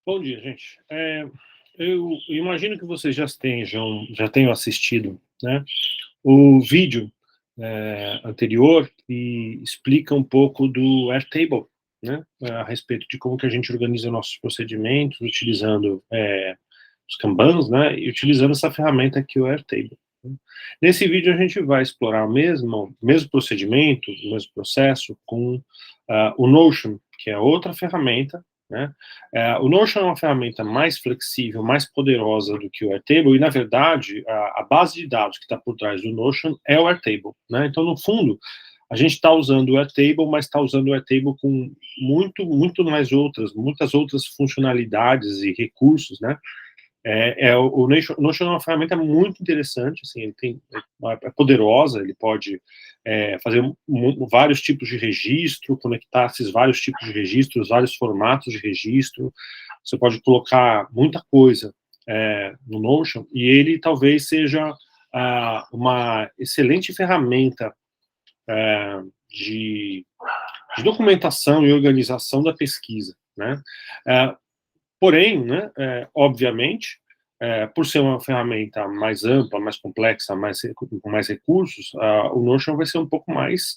Bom dia, gente. Eu imagino que vocês já tenham assistido, né, o vídeo anterior que explica um pouco do Airtable, né, a respeito de como que a gente organiza nossos procedimentos utilizando os Kanbans, né, e utilizando essa ferramenta aqui, o Airtable. Né. Nesse vídeo a gente vai explorar o mesmo procedimento, o mesmo processo com o Notion, que é outra ferramenta, né. O Notion é uma ferramenta mais flexível, mais poderosa do que o Airtable, e, na verdade, a base de dados que está por trás do Notion é o Airtable, né. Então, no fundo, a gente está usando o Airtable, mas está usando o Airtable com muitas outras funcionalidades e recursos, né. O Notion é uma ferramenta muito interessante, assim, é poderosa, ele pode fazer vários tipos de registro, conectar esses vários tipos de registros, vários formatos de registro. Você pode colocar muita coisa no Notion, e ele talvez seja uma excelente ferramenta de, de documentação e organização da pesquisa, né? É, Porém, né, obviamente, por ser uma ferramenta mais ampla, mais complexa, com mais recursos, o Notion vai ser um pouco mais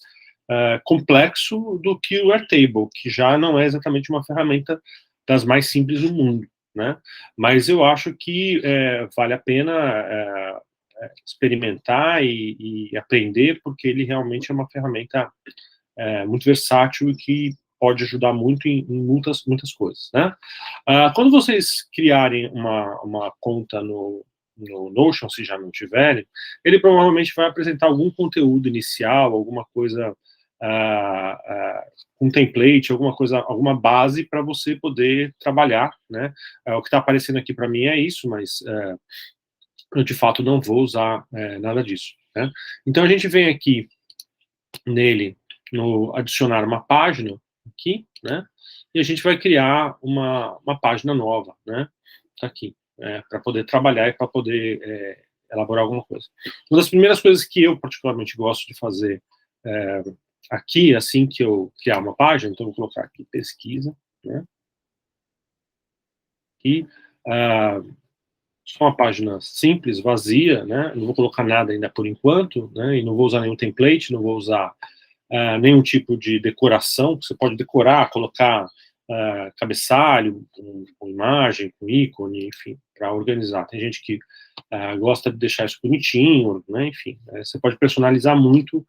complexo do que o Airtable, que já não é exatamente uma ferramenta das mais simples do mundo, né? Mas eu acho que vale a pena experimentar e aprender, porque ele realmente é uma ferramenta muito versátil e que pode ajudar muito em muitas coisas, né? Quando vocês criarem uma conta no Notion, se já não tiverem, ele provavelmente vai apresentar algum conteúdo inicial, alguma coisa, um template, alguma coisa, alguma base para você poder trabalhar, né? O que está aparecendo aqui para mim é isso, mas eu de fato não vou usar nada disso, né? Então a gente vem aqui nele, no adicionar uma página aqui, né? E a gente vai criar uma página nova, né? Tá aqui, para poder trabalhar e para poder elaborar alguma coisa. Uma das primeiras coisas que eu particularmente gosto de fazer aqui, assim que eu criar uma página, então vou colocar aqui pesquisa, né? E só uma página simples, vazia, né? Não vou colocar nada ainda por enquanto, né? E não vou usar nenhum template, não vou usar nenhum tipo de decoração. Você pode decorar, colocar cabeçalho, com imagem, com ícone, enfim, para organizar. Tem gente que gosta de deixar isso bonitinho, né? Enfim, você pode personalizar muito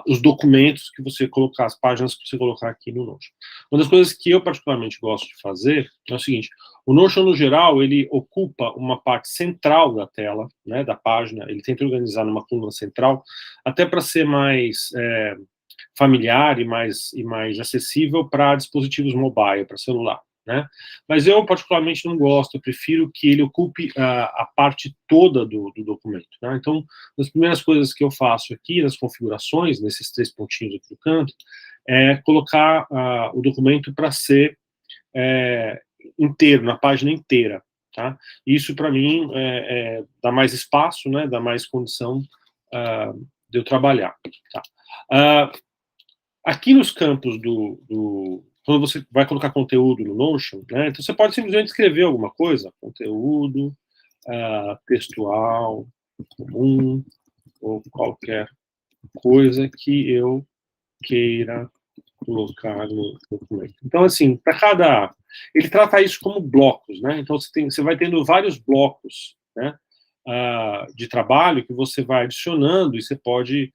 os documentos que você colocar, as páginas que você colocar aqui no Notion. Uma das coisas que eu particularmente gosto de fazer é o seguinte: o Notion, no geral, ele ocupa uma parte central da tela, né, da página. Ele tenta organizar numa coluna central, até para ser mais familiar e mais acessível para dispositivos mobile, para celular, né? Mas eu particularmente não gosto, eu prefiro que ele ocupe a parte toda do documento, né? Então, as primeiras coisas que eu faço aqui nas configurações, nesses 3 pontinhos aqui no canto, é colocar o documento para ser inteiro, na página inteira, tá? Isso, para mim, dá mais espaço, né? Dá mais condição de eu trabalhar, tá? Aqui nos campos quando você vai colocar conteúdo no Notion, né, então você pode simplesmente escrever alguma coisa, conteúdo textual, comum, ou qualquer coisa que eu queira colocar no documento. Então, assim, ele trata isso como blocos, né? Então você vai tendo vários blocos, né, de trabalho que você vai adicionando e você pode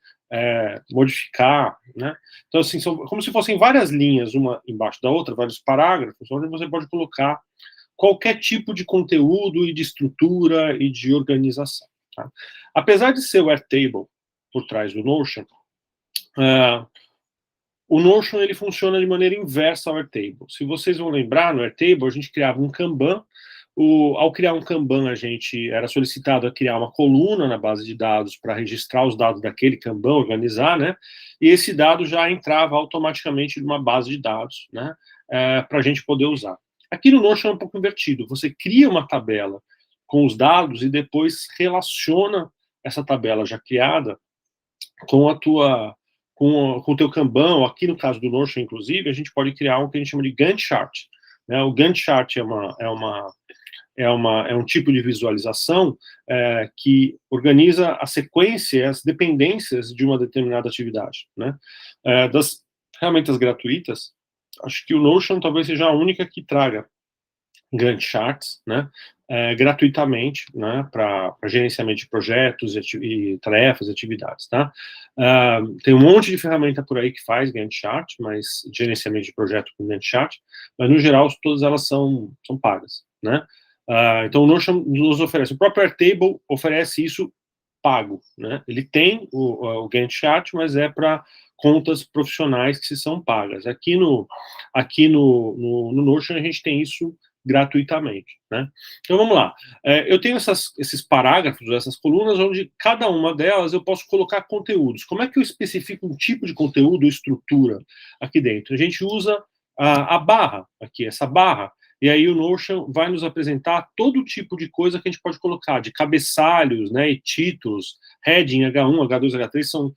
modificar, né? Então, assim, são como se fossem várias linhas, uma embaixo da outra, vários parágrafos, onde você pode colocar qualquer tipo de conteúdo e de estrutura e de organização, tá? Apesar de ser o Airtable por trás do Notion, o Notion ele funciona de maneira inversa ao Airtable. Se vocês vão lembrar, no Airtable a gente criava um Kanban. Ao criar um Kanban, a gente era solicitado a criar uma coluna na base de dados para registrar os dados daquele Kanban, organizar, né? E esse dado já entrava automaticamente numa base de dados, né? Para a gente poder usar. Aqui no Notion é um pouco invertido. Você cria uma tabela com os dados e depois relaciona essa tabela já criada com com o teu Kanban. Aqui no caso do Notion, inclusive, a gente pode criar o que a gente chama de Gantt chart. né? O Gantt chart é um tipo de visualização que organiza a sequência e as dependências de uma determinada atividade, né? Das ferramentas gratuitas, acho que o Notion talvez seja a única que traga Gantt charts, né, gratuitamente, né, para gerenciamento de projetos e tarefas, atividades, tá? Tem um monte de ferramenta por aí que faz Gantt chart, mas gerenciamento de projeto com Gantt chart, mas no geral todas elas são pagas, né? Então o Notion nos oferece, o próprio Airtable oferece isso pago, né? Ele tem o Gantt chart, mas é para contas profissionais que são pagas. Aqui no Notion a gente tem isso gratuitamente, né? Então vamos lá. Eu tenho esses parágrafos, essas colunas, onde cada uma delas eu posso colocar conteúdos. Como é que eu especifico um tipo de conteúdo ou estrutura aqui dentro? A gente usa a barra aqui, essa barra, e aí o Notion vai nos apresentar todo tipo de coisa que a gente pode colocar, de cabeçalhos, né, e títulos, heading, H1, H2, H3, são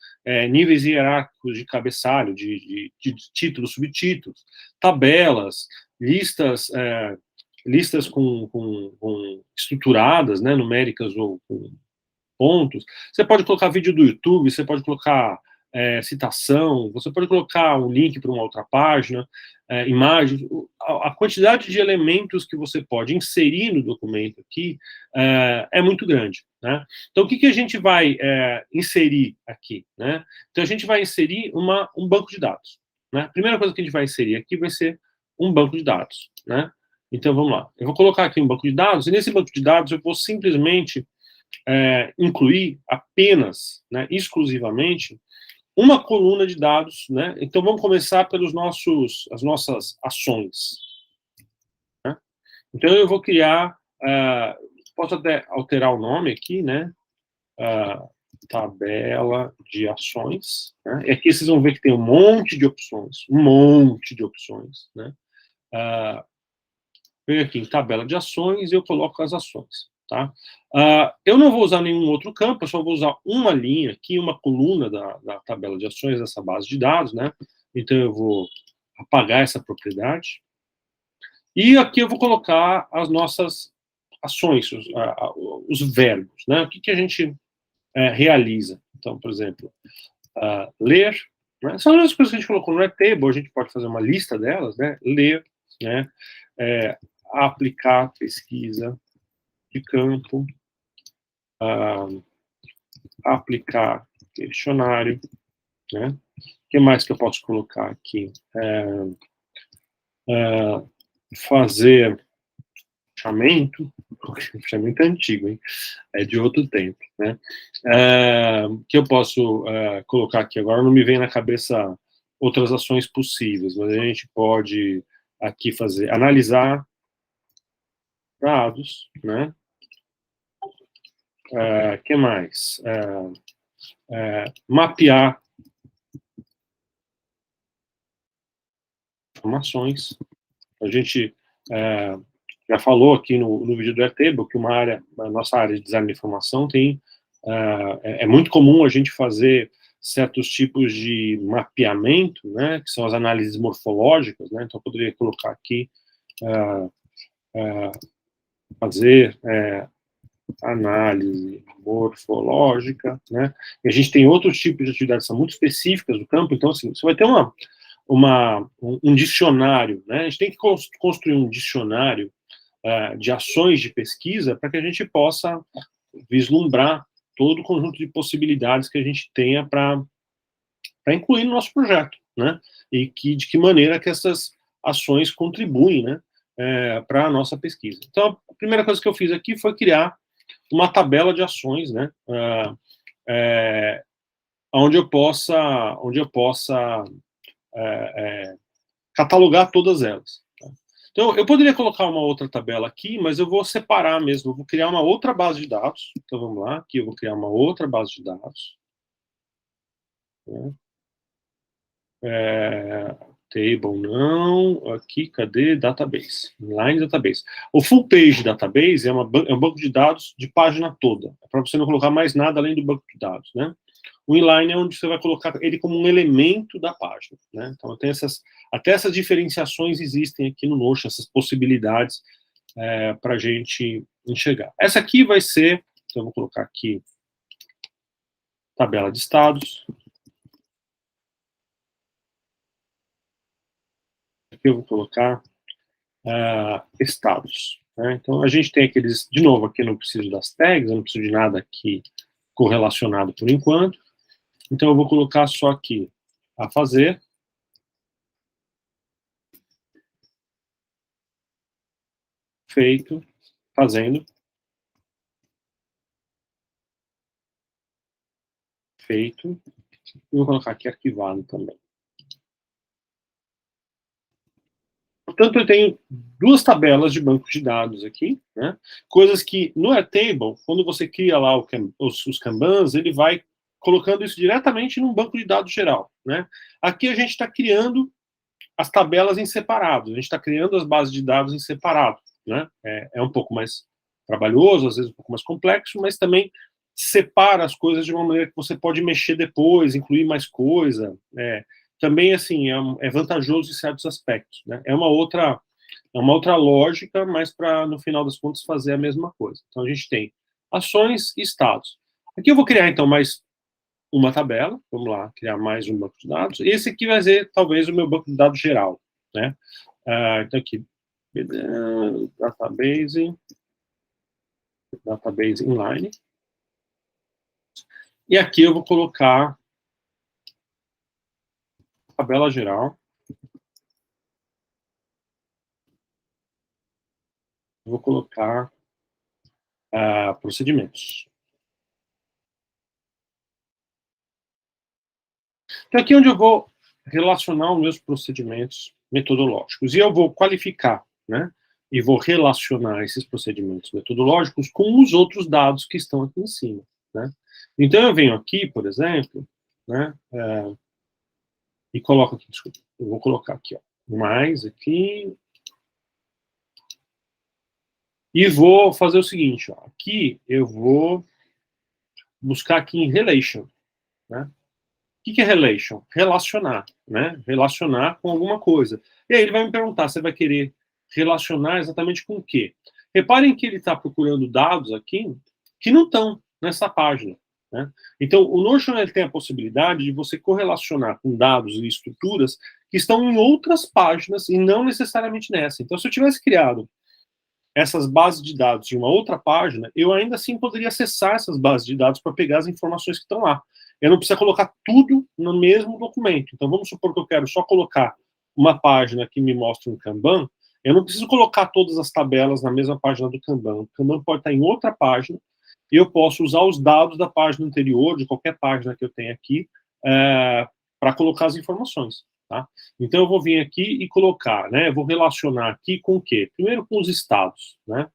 níveis hierárquicos de cabeçalho, de títulos, subtítulos, tabelas, listas com estruturadas, né, numéricas ou com pontos. Você pode colocar vídeo do YouTube, você pode colocar citação, você pode colocar um link para uma outra página, imagens. A quantidade de elementos que você pode inserir no documento aqui é muito grande, né? Então, o que a gente vai inserir aqui, né? Então, a gente vai inserir um banco de dados, né? A primeira coisa que a gente vai inserir aqui vai ser um banco de dados, né? Então, vamos lá. Eu vou colocar aqui um banco de dados, e nesse banco de dados eu vou simplesmente incluir apenas, né, exclusivamente, uma coluna de dados, né? Então, vamos começar pelas nossas ações, né? Então, eu vou criar, posso até alterar o nome aqui, né? Tabela de ações, né? E aqui vocês vão ver que tem um monte de opções, né? Venho aqui em tabela de ações e eu coloco as ações, tá? Eu não vou usar nenhum outro campo, eu só vou usar uma linha aqui, uma coluna da tabela de ações dessa base de dados, né? Então eu vou apagar essa propriedade. E aqui eu vou colocar as nossas ações, os verbos, né? O que a gente realiza. Então, por exemplo, ler, né? São as coisas que a gente colocou no Airtable, a gente pode fazer uma lista delas, né? Ler, né? Aplicar pesquisa de campo, aplicar questionário, né? O que mais que eu posso colocar aqui? Fazer fechamento, fechamento é antigo, hein? É de outro tempo, né? Que eu posso colocar aqui agora, não me vem na cabeça outras ações possíveis, mas a gente pode aqui fazer, analisar dados, né? Que mais? Mapear informações. A gente já falou aqui no vídeo do Airtable que a nossa área de design de informação é muito comum a gente fazer certos tipos de mapeamento, né, que são as análises morfológicas, né, então eu poderia colocar aqui fazer análise morfológica, né, e a gente tem outros tipos de atividades que são muito específicas do campo, então assim, você vai ter um dicionário, né, a gente tem que construir um dicionário de ações de pesquisa para que a gente possa vislumbrar todo o conjunto de possibilidades que a gente tenha para incluir no nosso projeto, né? E de que maneira que essas ações contribuem, né, para a nossa pesquisa. Então, a primeira coisa que eu fiz aqui foi criar uma tabela de ações, né, onde eu possa catalogar todas elas. Então, eu poderia colocar uma outra tabela aqui, mas eu vou separar mesmo, eu vou criar uma outra base de dados. Então, vamos lá, aqui eu vou criar uma outra base de dados. Table não, aqui, cadê? Database, inline database. O full page database é um banco de dados de página toda, é para você não colocar mais nada além do banco de dados, né? O inline é onde você vai colocar ele como um elemento da página, né? Então, tem até essas diferenciações existem aqui no Notion, essas possibilidades para a gente enxergar. Essa aqui vai ser, então eu vou colocar aqui, tabela de estados. Aqui eu vou colocar estados. Né? Então, a gente tem aqueles, de novo, aqui eu não preciso das tags, eu não preciso de nada aqui correlacionado por enquanto. Então, eu vou colocar só aqui a fazer. Feito. Fazendo. Feito. E vou colocar aqui arquivado também. Portanto, eu tenho duas tabelas de banco de dados aqui, né? Coisas que no Airtable, quando você cria lá os Kanbans, ele vai colocando isso diretamente num banco de dados geral, né? Aqui a gente está criando as tabelas em separado, a gente está criando as bases de dados em separado, né? É um pouco mais trabalhoso, às vezes um pouco mais complexo, mas também separa as coisas de uma maneira que você pode mexer depois, incluir mais coisa, também, assim, é vantajoso em certos aspectos, né? É uma outra lógica, mas para, no final das contas, fazer a mesma coisa. Então, a gente tem ações e estados. Aqui eu vou criar, então, mais uma tabela. Vamos lá, criar mais um banco de dados. Esse aqui vai ser, talvez, o meu banco de dados geral, né? Então, aqui, database inline. E aqui eu vou colocar tabela geral. Vou colocar procedimentos. Então, aqui é onde eu vou relacionar os meus procedimentos metodológicos. E eu vou qualificar, né? E vou relacionar esses procedimentos metodológicos com os outros dados que estão aqui em cima, né? Então, eu venho aqui, por exemplo, né? E coloco aqui, desculpa, eu vou colocar aqui, ó, mais aqui. E vou fazer o seguinte, ó, aqui eu vou buscar aqui em relation, né? O que é relation? Relacionar, né? Relacionar com alguma coisa. E aí ele vai me perguntar, você vai querer relacionar exatamente com o quê? Reparem que ele está procurando dados aqui que não estão nessa página, né? Então, o Notion ele tem a possibilidade de você correlacionar com dados e estruturas que estão em outras páginas e não necessariamente nessa. Então, se eu tivesse criado essas bases de dados de uma outra página, eu ainda assim poderia acessar essas bases de dados para pegar as informações que estão lá. Eu não preciso colocar tudo no mesmo documento. Então, vamos supor que eu quero só colocar uma página que me mostra um Kanban, eu não preciso colocar todas as tabelas na mesma página do Kanban. O Kanban pode estar em outra página, e eu posso usar os dados da página anterior, de qualquer página que eu tenha aqui, para colocar as informações. Tá? Então, eu vou vir aqui e colocar, né? Eu vou relacionar aqui com o quê? Primeiro com os estados, né?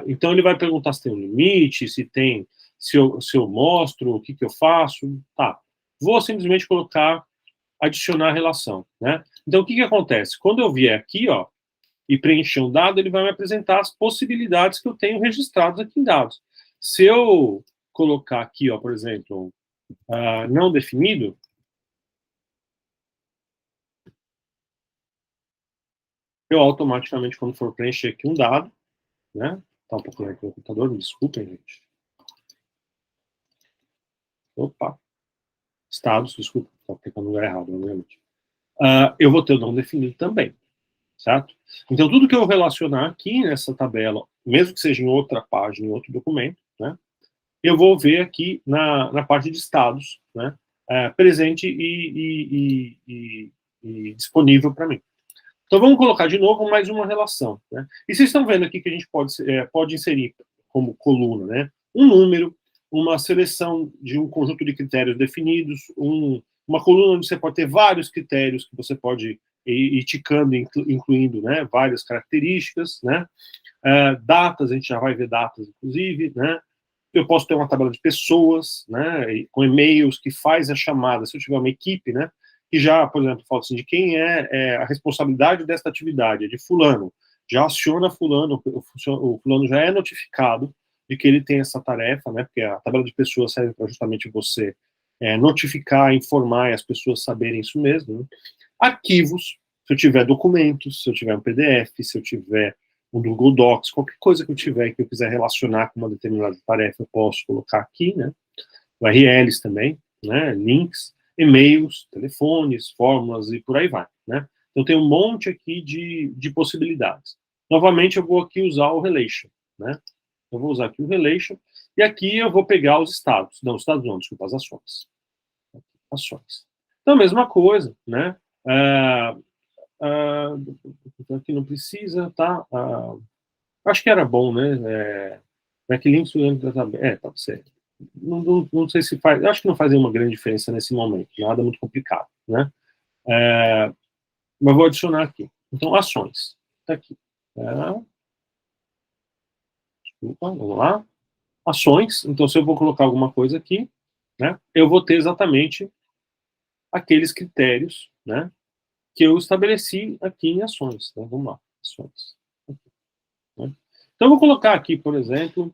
Então, ele vai perguntar se tem um limite, se eu mostro, o que eu faço. Tá. Vou simplesmente colocar, adicionar relação, né? Então, o que acontece? Quando eu vier aqui, ó, e preencher um dado, ele vai me apresentar as possibilidades que eu tenho registradas aqui em dados. Se eu colocar aqui, ó, por exemplo, não definido, eu automaticamente, quando for preencher aqui um dado, né? Tá um pouco lento no computador, me desculpem, gente. Opa. Estados, desculpa, estou aplicando no lugar errado, obviamente. Eu vou ter o não definido também, certo? Então, tudo que eu relacionar aqui nessa tabela, mesmo que seja em outra página, em outro documento, né? Eu vou ver aqui na parte de estados, né? Presente e disponível para mim. Então, vamos colocar de novo mais uma relação, né? E vocês estão vendo aqui que a gente pode inserir como coluna, né? Um número, uma seleção de um conjunto de critérios definidos, uma coluna onde você pode ter vários critérios que você pode ir ticando, incluindo, né, várias características, né? Datas, a gente já vai ver datas, inclusive, né? Eu posso ter uma tabela de pessoas, né, com e-mails que faz a chamada, se eu tiver uma equipe, né, que já, por exemplo, fala assim, de quem é a responsabilidade desta atividade, é de fulano, já aciona fulano, o fulano já é notificado de que ele tem essa tarefa, né, porque a tabela de pessoas serve para justamente você notificar, informar e as pessoas saberem isso mesmo, né? Arquivos, se eu tiver documentos, se eu tiver um PDF, se eu tiver um Google Docs, qualquer coisa que eu tiver que eu quiser relacionar com uma determinada tarefa, eu posso colocar aqui, né? URLs também, né? Links, e-mails, telefones, fórmulas e por aí vai, né? Então tem um monte aqui de possibilidades. Novamente eu vou aqui usar o Relation, né? Eu vou usar aqui o Relation, e aqui eu vou pegar os estados. Não, os estados não, desculpa, as ações. Ações. Então, a mesma coisa, né? Aqui não precisa, tá? Acho que era bom, né? Backlinks, pode ser. Não sei se faz, acho que não faz nenhuma grande diferença nesse momento, nada muito complicado, né? Mas vou adicionar aqui. Então, ações. Tá aqui. Desculpa, vamos lá. Ações. Então, se eu vou colocar alguma coisa aqui, né? Eu vou ter exatamente aqueles critérios, né? Que eu estabeleci aqui em ações. Então, vamos lá. Ações. Aqui, né? Então, eu vou colocar aqui, por exemplo,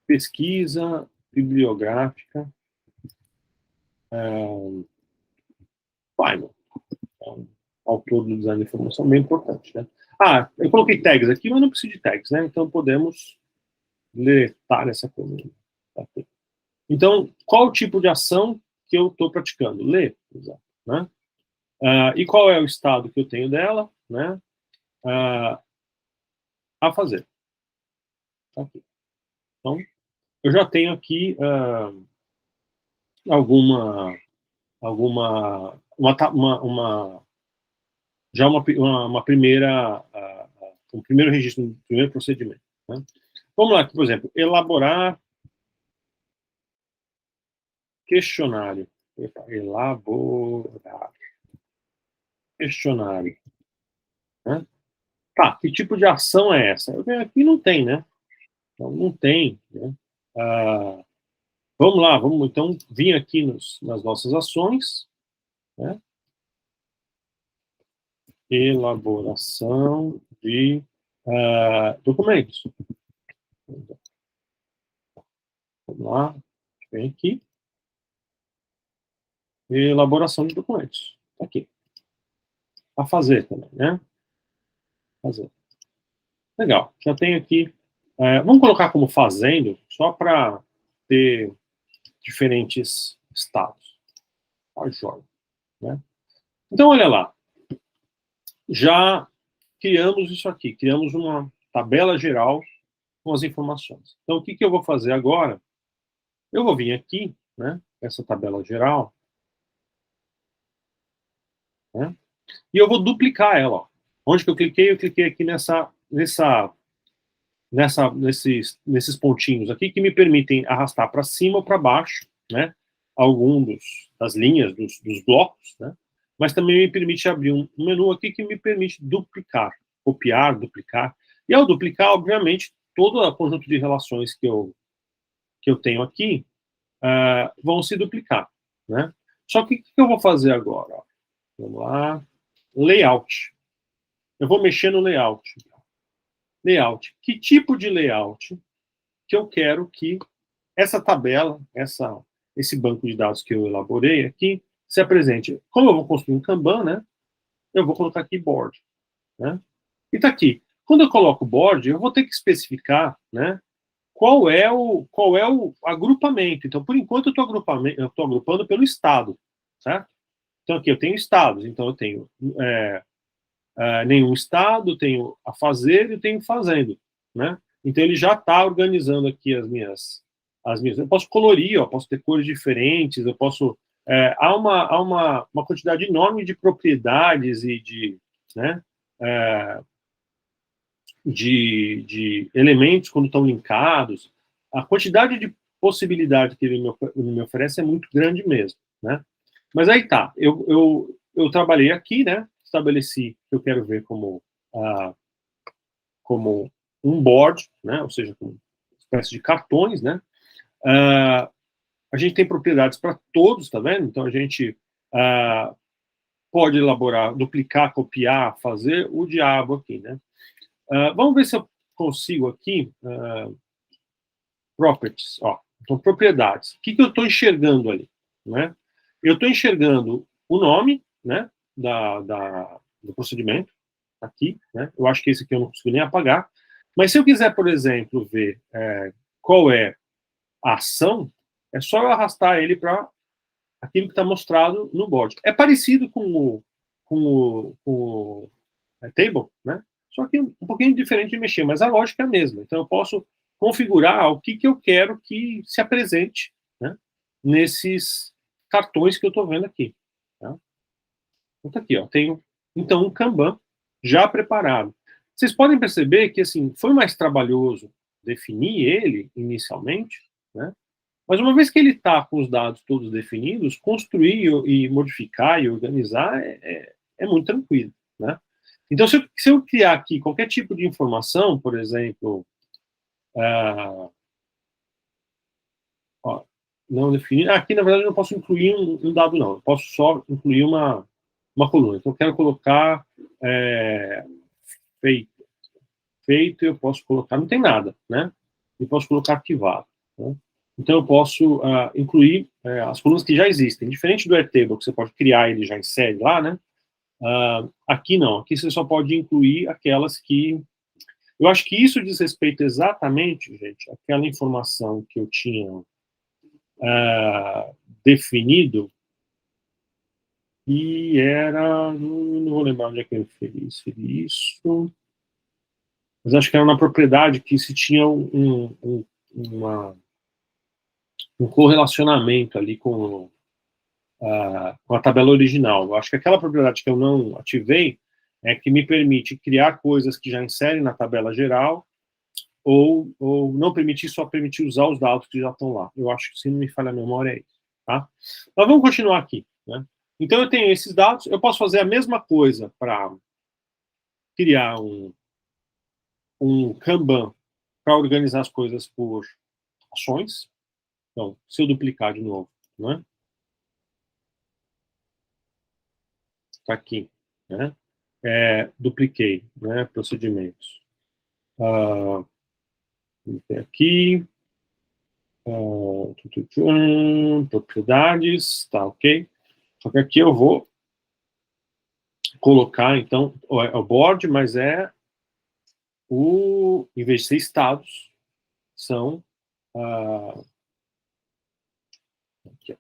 pesquisa bibliográfica Final. Então, autor do design de informação, bem importante, né? Eu coloquei tags aqui, mas não preciso de tags, né? Então, podemos deletar essa coluna. Tá aqui. Então, qual o tipo de ação que eu estou praticando? Ler, exato, né? E qual é o estado que eu tenho dela, né? A fazer. Tá aqui. Então, eu já tenho aqui uma primeira, um primeiro registro, um primeiro procedimento. Né? Vamos lá, por exemplo, elaborar questionário. Elaborar questionário. Né? Tá, que tipo de ação é essa? Eu venho aqui não tem, né? Então, não tem. Né? Vamos lá, vamos então vir aqui nas nossas ações. Né? Elaboração de documentos. Vamos lá, vem aqui. Elaboração de documentos. Tá aqui. A fazer também, né? Fazer. Legal. Já tem aqui. Vamos colocar como fazendo, só para ter diferentes estados. Tá, joia. Né? Então, olha lá. Já criamos isso aqui. Criamos uma tabela geral com as informações. Então, o que eu vou fazer agora? Eu vou vir aqui, né? Essa tabela geral. Né? E eu vou duplicar ela. Ó. Onde que eu cliquei? Eu cliquei aqui nesses pontinhos aqui que me permitem arrastar para cima ou para baixo, né? Das linhas, dos blocos, né? Mas também me permite abrir um menu aqui que me permite duplicar, copiar, duplicar. E ao duplicar, obviamente, todo o conjunto de relações que eu tenho aqui vão se duplicar, né? Só que o que eu vou fazer agora? Ó? Vamos lá. Layout. Eu vou mexer no layout. Layout. Que tipo de layout que eu quero que essa tabela, esse banco de dados que eu elaborei aqui, se apresente? Como eu vou construir um Kanban, né? Eu vou colocar aqui board. Né? E está aqui. Quando eu coloco board, eu vou ter que especificar, né? Qual é o agrupamento. Então, por enquanto, eu estou agrupando pelo estado, certo? Então, aqui eu tenho estados. Então, eu tenho nenhum estado, tenho a fazer e tenho fazendo, né? Então, ele já está organizando aqui as minhas. Eu posso colorir, ó, posso ter cores diferentes, eu posso. Há uma quantidade enorme de propriedades e né, de elementos quando estão linkados. A quantidade de possibilidade que ele me oferece é muito grande mesmo, né? Mas aí tá, eu trabalhei aqui, né? Estabeleci que eu quero ver como um board, né? Ou seja, como uma espécie de cartões, né? A gente tem propriedades para todos, tá vendo? Então a gente pode elaborar, duplicar, copiar, fazer o diabo diabo aqui, né? Vamos ver se eu consigo aqui. Vamos ver se eu consigo aqui. Vamos lá. Layout. Eu vou mexer no layout. properties, ó, então propriedades. O que eu estou enxergando ali, né? Eu estou enxergando o nome, né, do procedimento, aqui, né? Eu acho que esse aqui eu não consigo nem apagar. Mas se eu quiser, por exemplo, ver qual é a ação, é só eu arrastar ele para aquilo que está mostrado no board. É parecido com o table, né? Só que um pouquinho diferente de mexer, mas a lógica é a mesma. Então eu posso configurar o que eu quero que se apresente, né, nesses cartões que eu estou vendo aqui. Tá? Então tá aqui, ó, tenho então um Kanban já preparado. Vocês podem perceber que assim foi mais trabalhoso definir ele inicialmente, né? Mas uma vez que ele está com os dados todos definidos, construir e modificar e organizar é muito tranquilo, né? Então, se eu criar aqui qualquer tipo de informação, por exemplo, ó, não definir, aqui na verdade eu não posso incluir um dado não, eu posso só incluir uma coluna. Então, eu quero colocar feito, eu posso colocar, não tem nada, né? Eu posso colocar arquivado, né? Então, eu posso incluir as colunas que já existem. Diferente do Airtable, que você pode criar ele já em série lá, né? Aqui não. Aqui você só pode incluir aquelas que... Eu acho que isso diz respeito exatamente, gente, àquela informação que eu tinha definido, e era... Não vou lembrar onde é que eu fiz isso... Mas acho que era uma propriedade que se tinha um correlacionamento ali com a tabela original. Eu acho que aquela propriedade que eu não ativei é que me permite criar coisas que já inserem na tabela geral, ou não permitir, só permitir usar os dados que já estão lá. Eu acho que, se não me falha a memória, é isso. Tá? Mas vamos continuar aqui. Né? Então, eu tenho esses dados, eu posso fazer a mesma coisa para criar um Kanban para organizar as coisas por ações. Então, se eu duplicar de novo, né? Está aqui, né? Dupliquei, né? Procedimentos. Aqui, propriedades, tá ok. Só que aqui eu vou colocar, então, o board, mas em vez de ser estados, são aqui,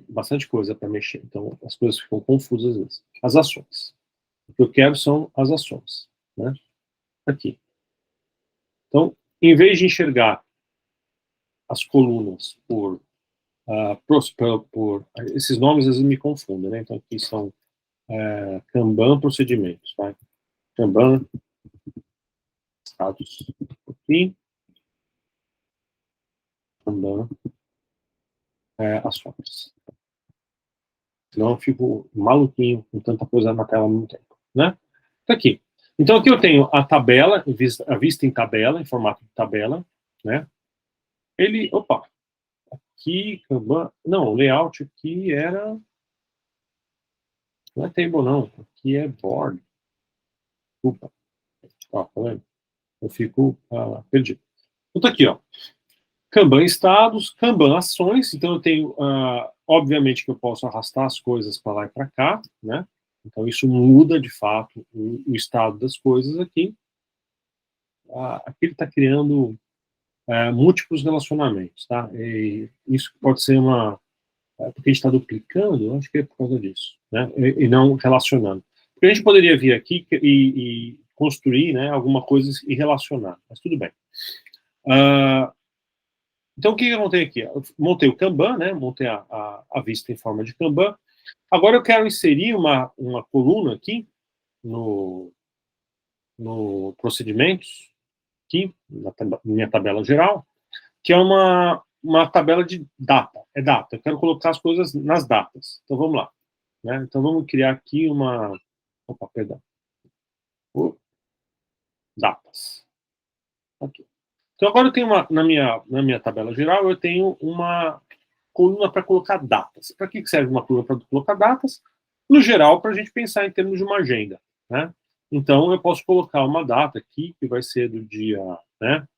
bastante coisa para mexer, então as coisas ficam confusas às vezes. As ações. O que eu quero são as ações, né? Aqui. Então, em vez de enxergar as colunas por esses nomes às vezes me confundem, né? Então aqui são Kanban procedimentos, tá? Kanban status aqui, Kanban ações. Senão eu fico maluquinho com tanta coisa na tela ao mesmo tempo, né? Tá aqui. Então aqui eu tenho a tabela, a vista em tabela, em formato de tabela, né? Opa, aqui, Kanban, não, o layout aqui era, não é table não, aqui é board. Desculpa. Tá vendo? Eu fico perdido. Então tá aqui, ó. Kanban estados, Kanban ações, então eu tenho, obviamente que eu posso arrastar as coisas para lá e para cá, né? Então isso muda, de fato, o estado das coisas aqui. Aqui ele está criando múltiplos relacionamentos, tá? E isso pode ser porque a gente está duplicando, eu acho que é por causa disso, né? E não relacionando. Porque a gente poderia vir aqui e construir, né, alguma coisa e relacionar, mas tudo bem. Então, o que eu montei aqui? Eu montei o Kanban, né? Montei a vista em forma de Kanban. Agora eu quero inserir uma coluna aqui no procedimentos, aqui, na minha tabela geral, que é uma tabela de data. É data. Eu quero colocar as coisas nas datas. Então, vamos lá. Né? Então, vamos criar aqui uma... Opa, perdão. Datas. Aqui. Então, agora eu tenho na minha tabela geral, eu tenho uma coluna para colocar datas. Para que serve uma coluna para colocar datas? No geral, para a gente pensar em termos de uma agenda. Né? Então, eu posso colocar uma data aqui, que vai ser do dia, né,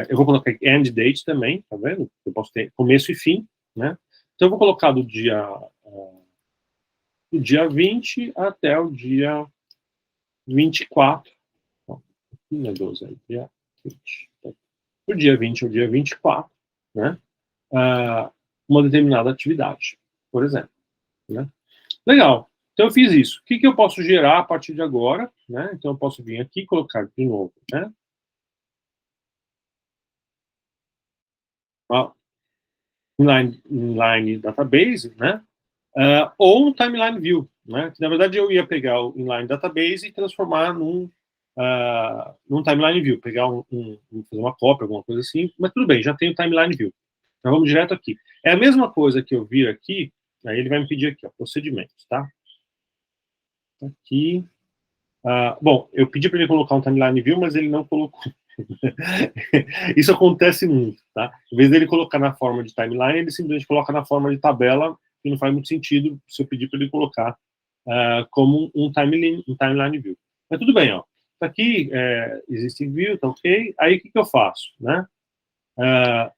Eu vou colocar end date também, tá vendo? Eu posso ter começo e fim, né? Então eu vou colocar do dia 20 até o dia 24. Não é 12, é dia 20. Do dia 20 ao dia 24, né? Uma determinada atividade, por exemplo, né? Legal. Então eu fiz isso. O que eu posso gerar a partir de agora, né? Então eu posso vir aqui e colocar de novo, né? Uma inline database, né? Ou um timeline view, né? Que na verdade eu ia pegar o inline database e transformar num timeline view, pegar fazer uma cópia, alguma coisa assim, mas tudo bem, já tem o timeline view. Então vamos direto aqui. É a mesma coisa que eu vir aqui, aí ele vai me pedir aqui, ó, procedimentos, tá? Aqui. Bom, eu pedi para ele colocar um timeline view, mas ele não colocou. Isso acontece muito, tá? Em vez dele colocar na forma de timeline, ele simplesmente coloca na forma de tabela, que não faz muito sentido se eu pedir para ele colocar como um timeline view. Mas tudo bem, ó. Tá aqui, existe view, tá ok. Aí o que eu faço, né?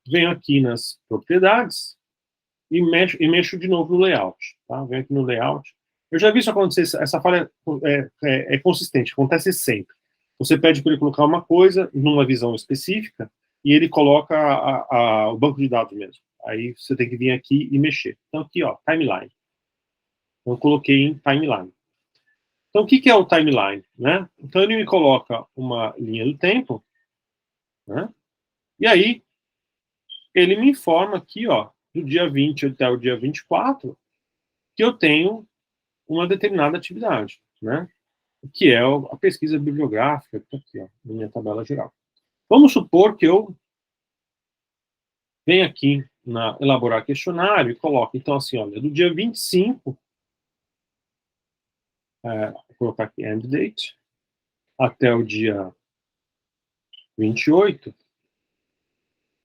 Venho aqui nas propriedades e mexo de novo no layout, tá? Venho aqui no layout. Eu já vi isso acontecer, essa falha é consistente, acontece sempre. Você pede para ele colocar uma coisa numa visão específica e ele coloca o banco de dados mesmo. Aí você tem que vir aqui e mexer. Então aqui, ó, timeline. Eu coloquei em timeline. Então o que é o timeline, né? Então ele me coloca uma linha do tempo, né? E aí ele me informa aqui, ó, do dia 20 até o dia 24, que eu tenho uma determinada atividade, né? Que é a pesquisa bibliográfica, que está aqui, ó, na minha tabela geral. Vamos supor que eu venha aqui na elaborar questionário e coloque, então, assim, olha, do dia 25, vou colocar aqui end date, até o dia 28,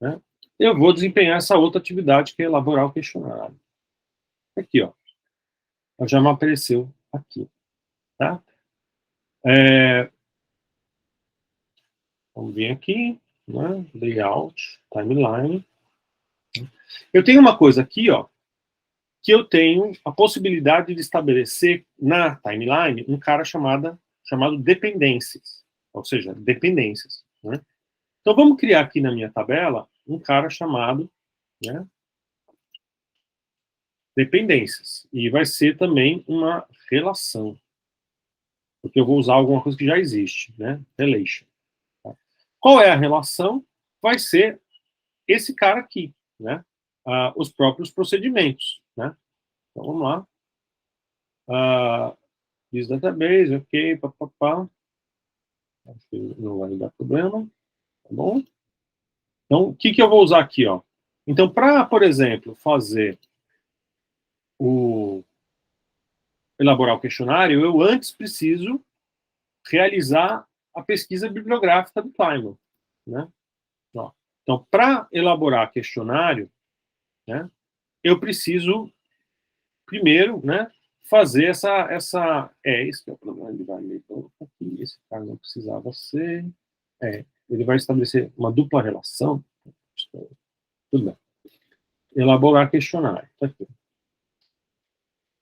né? Eu vou desempenhar essa outra atividade que é elaborar o questionário. Aqui, ó. Já me apareceu aqui, tá? Vamos vir aqui, né? Layout, timeline. Eu tenho uma coisa aqui, ó, que eu tenho a possibilidade de estabelecer na timeline um cara chamado dependências, ou seja, dependências, né? Então vamos criar aqui na minha tabela um cara chamado, né, dependências, e vai ser também uma relação, porque eu vou usar alguma coisa que já existe, né, relation. Tá? Qual é a relação? Vai ser esse cara aqui, né, os próprios procedimentos, né? Então vamos lá. This database, ok, papapá. Acho que não vai dar problema, tá bom? Então, o que eu vou usar aqui, ó? Então, para, por exemplo, elaborar o questionário, eu antes preciso realizar a pesquisa bibliográfica do Kleinman, né? Ó. Então, para elaborar questionário, né, eu preciso primeiro, né, fazer esse que é o problema, ele vai ler aqui, esse cara não precisava ser, ele vai estabelecer uma dupla relação, tudo bem. Elaborar questionário, tá aqui.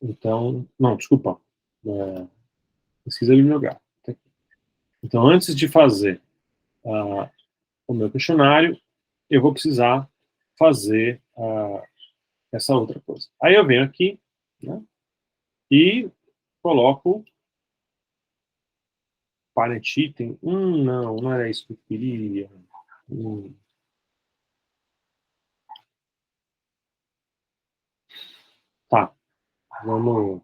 Então, não, desculpa, pesquisa bibliográfica, tá aqui. Então, antes de fazer o meu questionário, eu vou precisar fazer essa outra coisa. Aí eu venho aqui, né, e coloco parent item. Não era isso que eu queria. Tá, vamos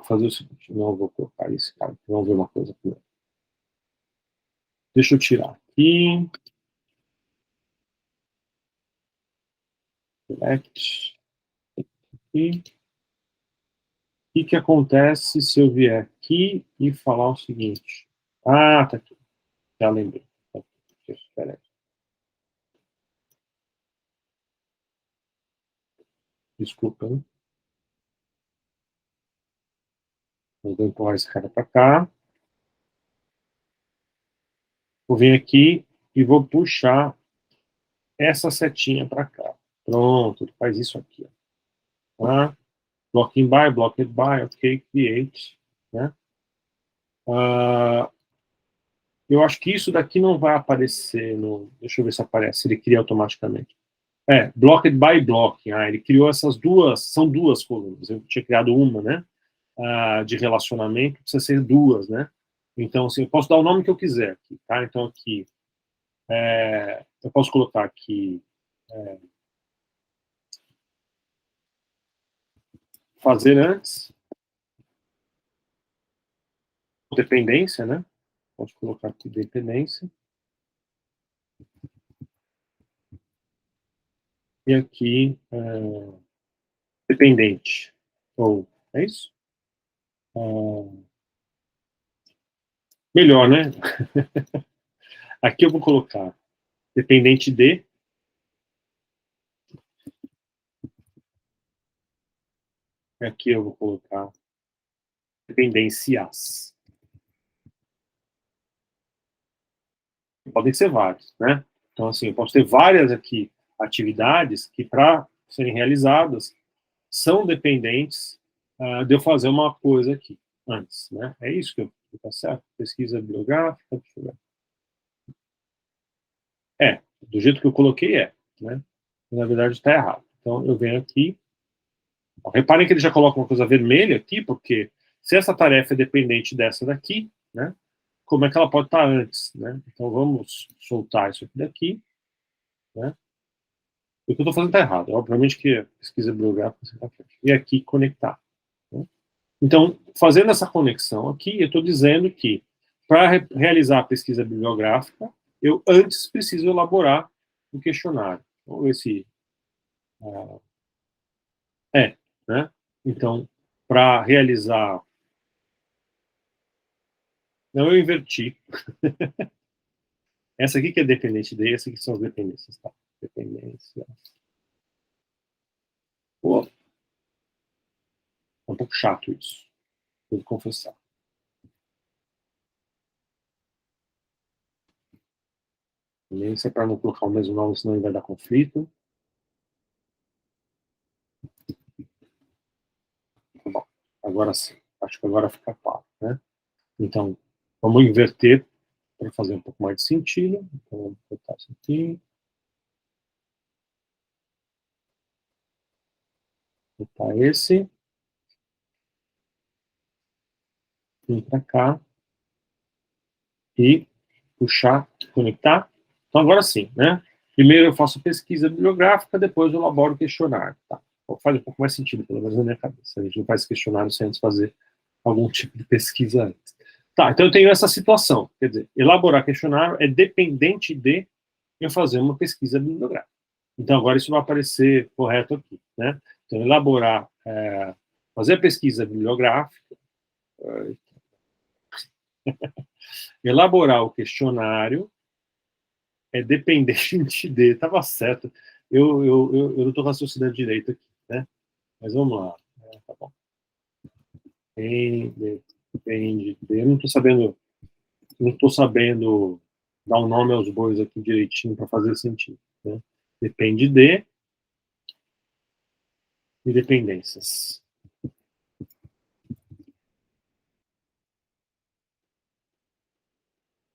fazer o seguinte. Não vou colocar esse cara. Vamos ver uma coisa primeiro. Deixa eu tirar aqui. Select. Aqui. O que acontece se eu vier aqui e falar o seguinte? Tá aqui. Já lembrei. Tá aqui. Espera aí. Desculpa, hein? Vou empurrar esse cara para cá. Vou vir aqui e vou puxar essa setinha para cá. Pronto, ele faz isso aqui. Ó. Tá? Blocking by, blocked by, ok, create. Né? Eu acho que isso daqui não vai aparecer no... Deixa eu ver se aparece, ele cria automaticamente. Blocked by blocking. Ele criou essas duas, são duas colunas. Eu tinha criado uma, né? De relacionamento, precisa ser duas, né? Então, assim, eu posso dar o nome que eu quiser aqui, tá? Então, aqui, eu posso colocar aqui, fazer antes, dependência, né? Posso colocar aqui dependência. E aqui, dependente. Ou, é isso? Melhor, né? Aqui eu vou colocar dependente de. Aqui eu vou colocar dependências. Podem ser vários, né? Então, assim, eu posso ter várias aqui atividades que, para serem realizadas, são dependentes de eu fazer uma coisa aqui antes, né? É isso que tá certo? Pesquisa bibliográfica, deixa eu ver. Do jeito que eu coloquei né? Na verdade está errado. Então eu venho aqui, ó, reparem que ele já coloca uma coisa vermelha aqui, porque se essa tarefa é dependente dessa daqui, né? Como é que ela pode estar antes, né? Então vamos soltar isso aqui daqui, né? O que eu estou fazendo está errado. Obviamente que a pesquisa bibliográfica você está frente. E aqui conectar. Né? Então, fazendo essa conexão aqui, eu estou dizendo que para realizar a pesquisa bibliográfica, eu antes preciso elaborar o questionário. Vamos ver se né? Então, para realizar, não, eu inverti. Essa aqui que é dependente de, essa aqui são as dependências, tá? Dependência. Pô, é um pouco chato isso, devo confessar. Isso é para não colocar o mesmo nome, senão ele vai dar conflito. Bom, agora sim, acho que agora fica claro, né? Então, vamos inverter para fazer um pouco mais de sentido. Então, vamos botar isso aqui. Botar esse. Vir para cá. E puxar, conectar. Então, agora sim, né? Primeiro eu faço pesquisa bibliográfica, depois eu elaboro o questionário. Tá? Faz um pouco mais sentido, pelo menos na minha cabeça. A gente não faz questionário sem antes fazer algum tipo de pesquisa antes. Tá, então eu tenho essa situação. Quer dizer, elaborar questionário é dependente de eu fazer uma pesquisa bibliográfica. Então agora isso vai aparecer correto aqui, né? Então elaborar, fazer a pesquisa bibliográfica, elaborar o questionário é dependente de, estava certo, eu não estou raciocinando direito aqui, né? Mas vamos lá, tá bom. Depende de, eu não estou sabendo dar um nome aos bois aqui direitinho para fazer sentido, né? Depende de e dependências.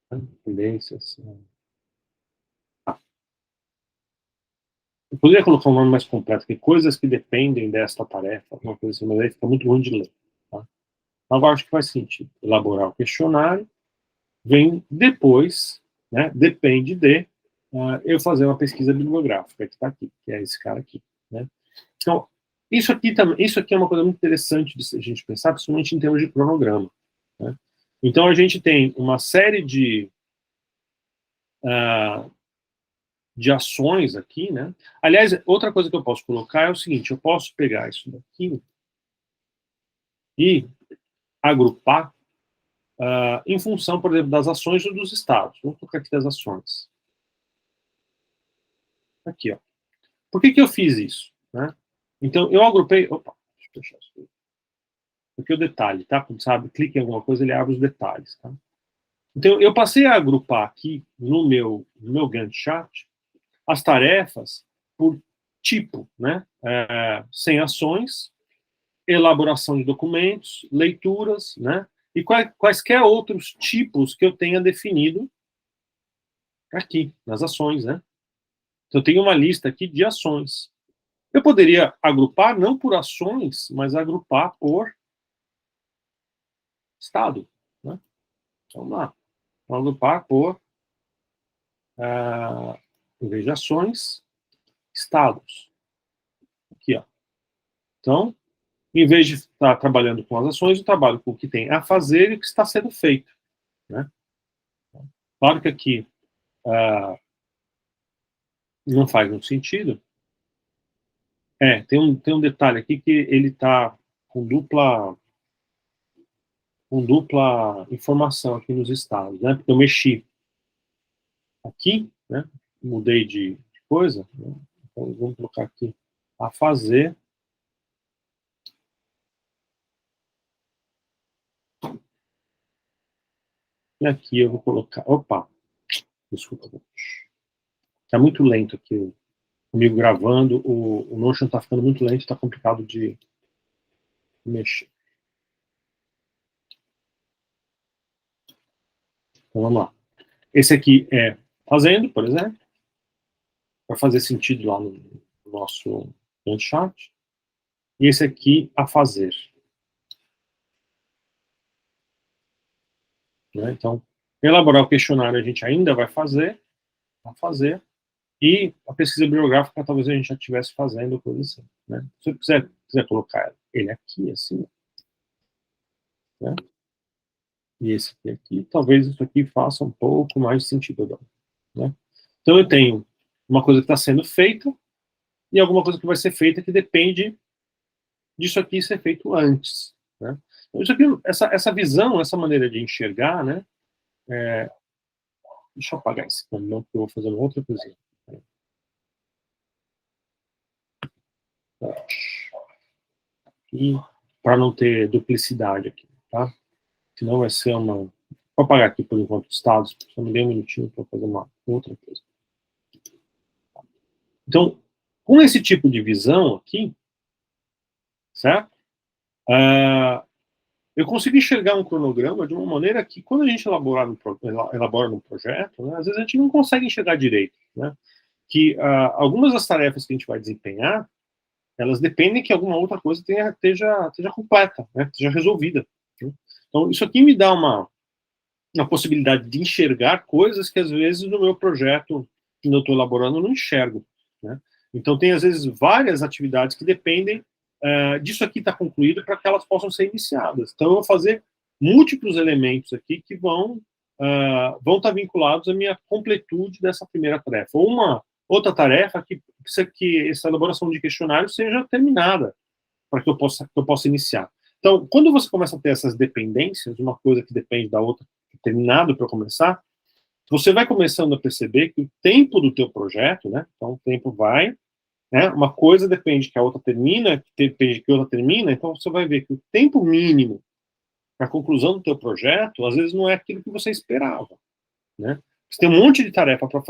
Dependências. Eu poderia colocar um nome mais completo, que coisas que dependem desta tarefa, alguma coisa assim, mas aí fica muito ruim de ler. Tá? Agora acho que faz sentido elaborar o questionário, vem depois, né, depende de eu fazer uma pesquisa bibliográfica, que está aqui, que é esse cara aqui. Né? Então, isso aqui é uma coisa muito interessante de a gente pensar, principalmente em termos de cronograma. Né? Então, a gente tem uma série de ações aqui, né? Aliás, outra coisa que eu posso colocar é o seguinte, eu posso pegar isso daqui e agrupar em função, por exemplo, das ações ou dos estados. Vamos colocar aqui das ações. Aqui, ó. Por que eu fiz isso? Né? Então, eu agrupei... Opa, deixa eu fechar isso aqui. Aqui é o detalhe, tá? Quando sabe, clica em alguma coisa, ele abre os detalhes, tá? Então, eu passei a agrupar aqui no meu Gantt chart as tarefas por tipo, né? Sem ações, elaboração de documentos, leituras, né? E quaisquer outros tipos que eu tenha definido aqui, nas ações, né? Então, eu tenho uma lista aqui de ações. Eu poderia agrupar não por ações, mas agrupar por estado, né? Então, vamos lá. Vamos agrupar por, em vez de ações, estados. Aqui, ó. Então, em vez de estar trabalhando com as ações, eu trabalho com o que tem a fazer e o que está sendo feito, né? Claro que aqui não faz muito sentido. Tem um detalhe aqui que ele está com dupla informação aqui nos estados, né? Porque eu mexi aqui, né? Mudei de coisa, né? Então vamos colocar aqui a fazer. E aqui eu vou colocar. Opa, desculpa. Está muito lento aqui comigo gravando. O Notion está ficando muito lento, está complicado de mexer. Então vamos lá. Esse aqui é fazendo, por exemplo. Vai fazer sentido lá no nosso chat. E esse aqui a fazer. Né? Então, elaborar o questionário a gente ainda vai fazer, e a pesquisa bibliográfica talvez a gente já estivesse fazendo, coisa assim. Né? Se eu quiser colocar ele aqui, assim, né? E esse aqui, talvez isso aqui faça um pouco mais de sentido. Né? Então eu tenho uma coisa que está sendo feita e alguma coisa que vai ser feita que depende disso aqui ser feito antes. Né? Então, isso aqui, essa visão, essa maneira de enxergar, né? Deixa eu apagar esse caminhão, porque eu vou fazer uma outra coisinha. E para não ter duplicidade aqui, tá? Senão vai ser uma. Vou apagar aqui por enquanto os estados, só me dê um minutinho para fazer uma outra coisa. Então, com esse tipo de visão aqui, certo? Eu consigo enxergar um cronograma de uma maneira que, quando a gente elabora um projeto, né, às vezes a gente não consegue enxergar direito, né? Que algumas das tarefas que a gente vai desempenhar, elas dependem que alguma outra coisa esteja completa, né, esteja resolvida. Né? Então, isso aqui me dá uma possibilidade de enxergar coisas que, às vezes, no meu projeto que eu estou elaborando, eu não enxergo. Né? Então, tem, às vezes, várias atividades que dependem disso aqui estar concluído para que elas possam ser iniciadas. Então, eu vou fazer múltiplos elementos aqui que vão estar vinculados à minha completude dessa primeira tarefa. Ou uma outra tarefa que precisa que essa elaboração de questionário seja terminada para que eu possa iniciar. Então, quando você começa a ter essas dependências, uma coisa que depende da outra, terminado para começar, você vai começando a perceber que o tempo do teu projeto, né? Então, o tempo vai, né? Uma coisa depende que a outra termina, que depende que a outra termina, então você vai ver que o tempo mínimo para a conclusão do teu projeto, às vezes não é aquilo que você esperava, né? Você tem um monte de tarefa para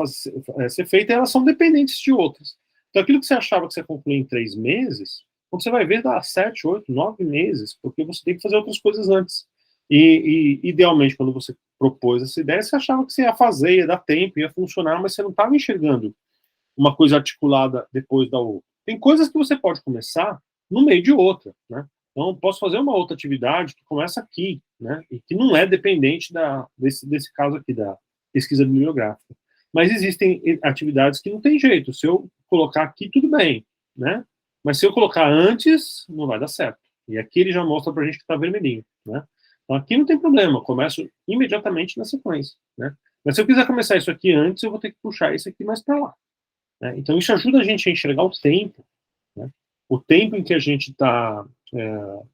ser feita e elas são dependentes de outras. Então, aquilo que você achava que você concluía em 3 meses, quando você vai ver, dá 7, 8, 9 meses, porque você tem que fazer outras coisas antes. Idealmente, quando você propôs essa ideia, você achava que você ia fazer, ia dar tempo, ia funcionar, mas você não estava enxergando uma coisa articulada depois da outra. Tem coisas que você pode começar no meio de outra, né? Então, eu posso fazer uma outra atividade que começa aqui, né? E que não é dependente desse caso aqui, da pesquisa bibliográfica. Mas existem atividades que não tem jeito. Se eu colocar aqui, tudo bem, né? Mas se eu colocar antes, não vai dar certo. E aqui ele já mostra pra gente que está vermelhinho, né? Então aqui não tem problema, eu começo imediatamente na sequência, né? Mas se eu quiser começar isso aqui antes, eu vou ter que puxar isso aqui mais para lá. Né? Então isso ajuda a gente a enxergar o tempo, né? O tempo em que a gente está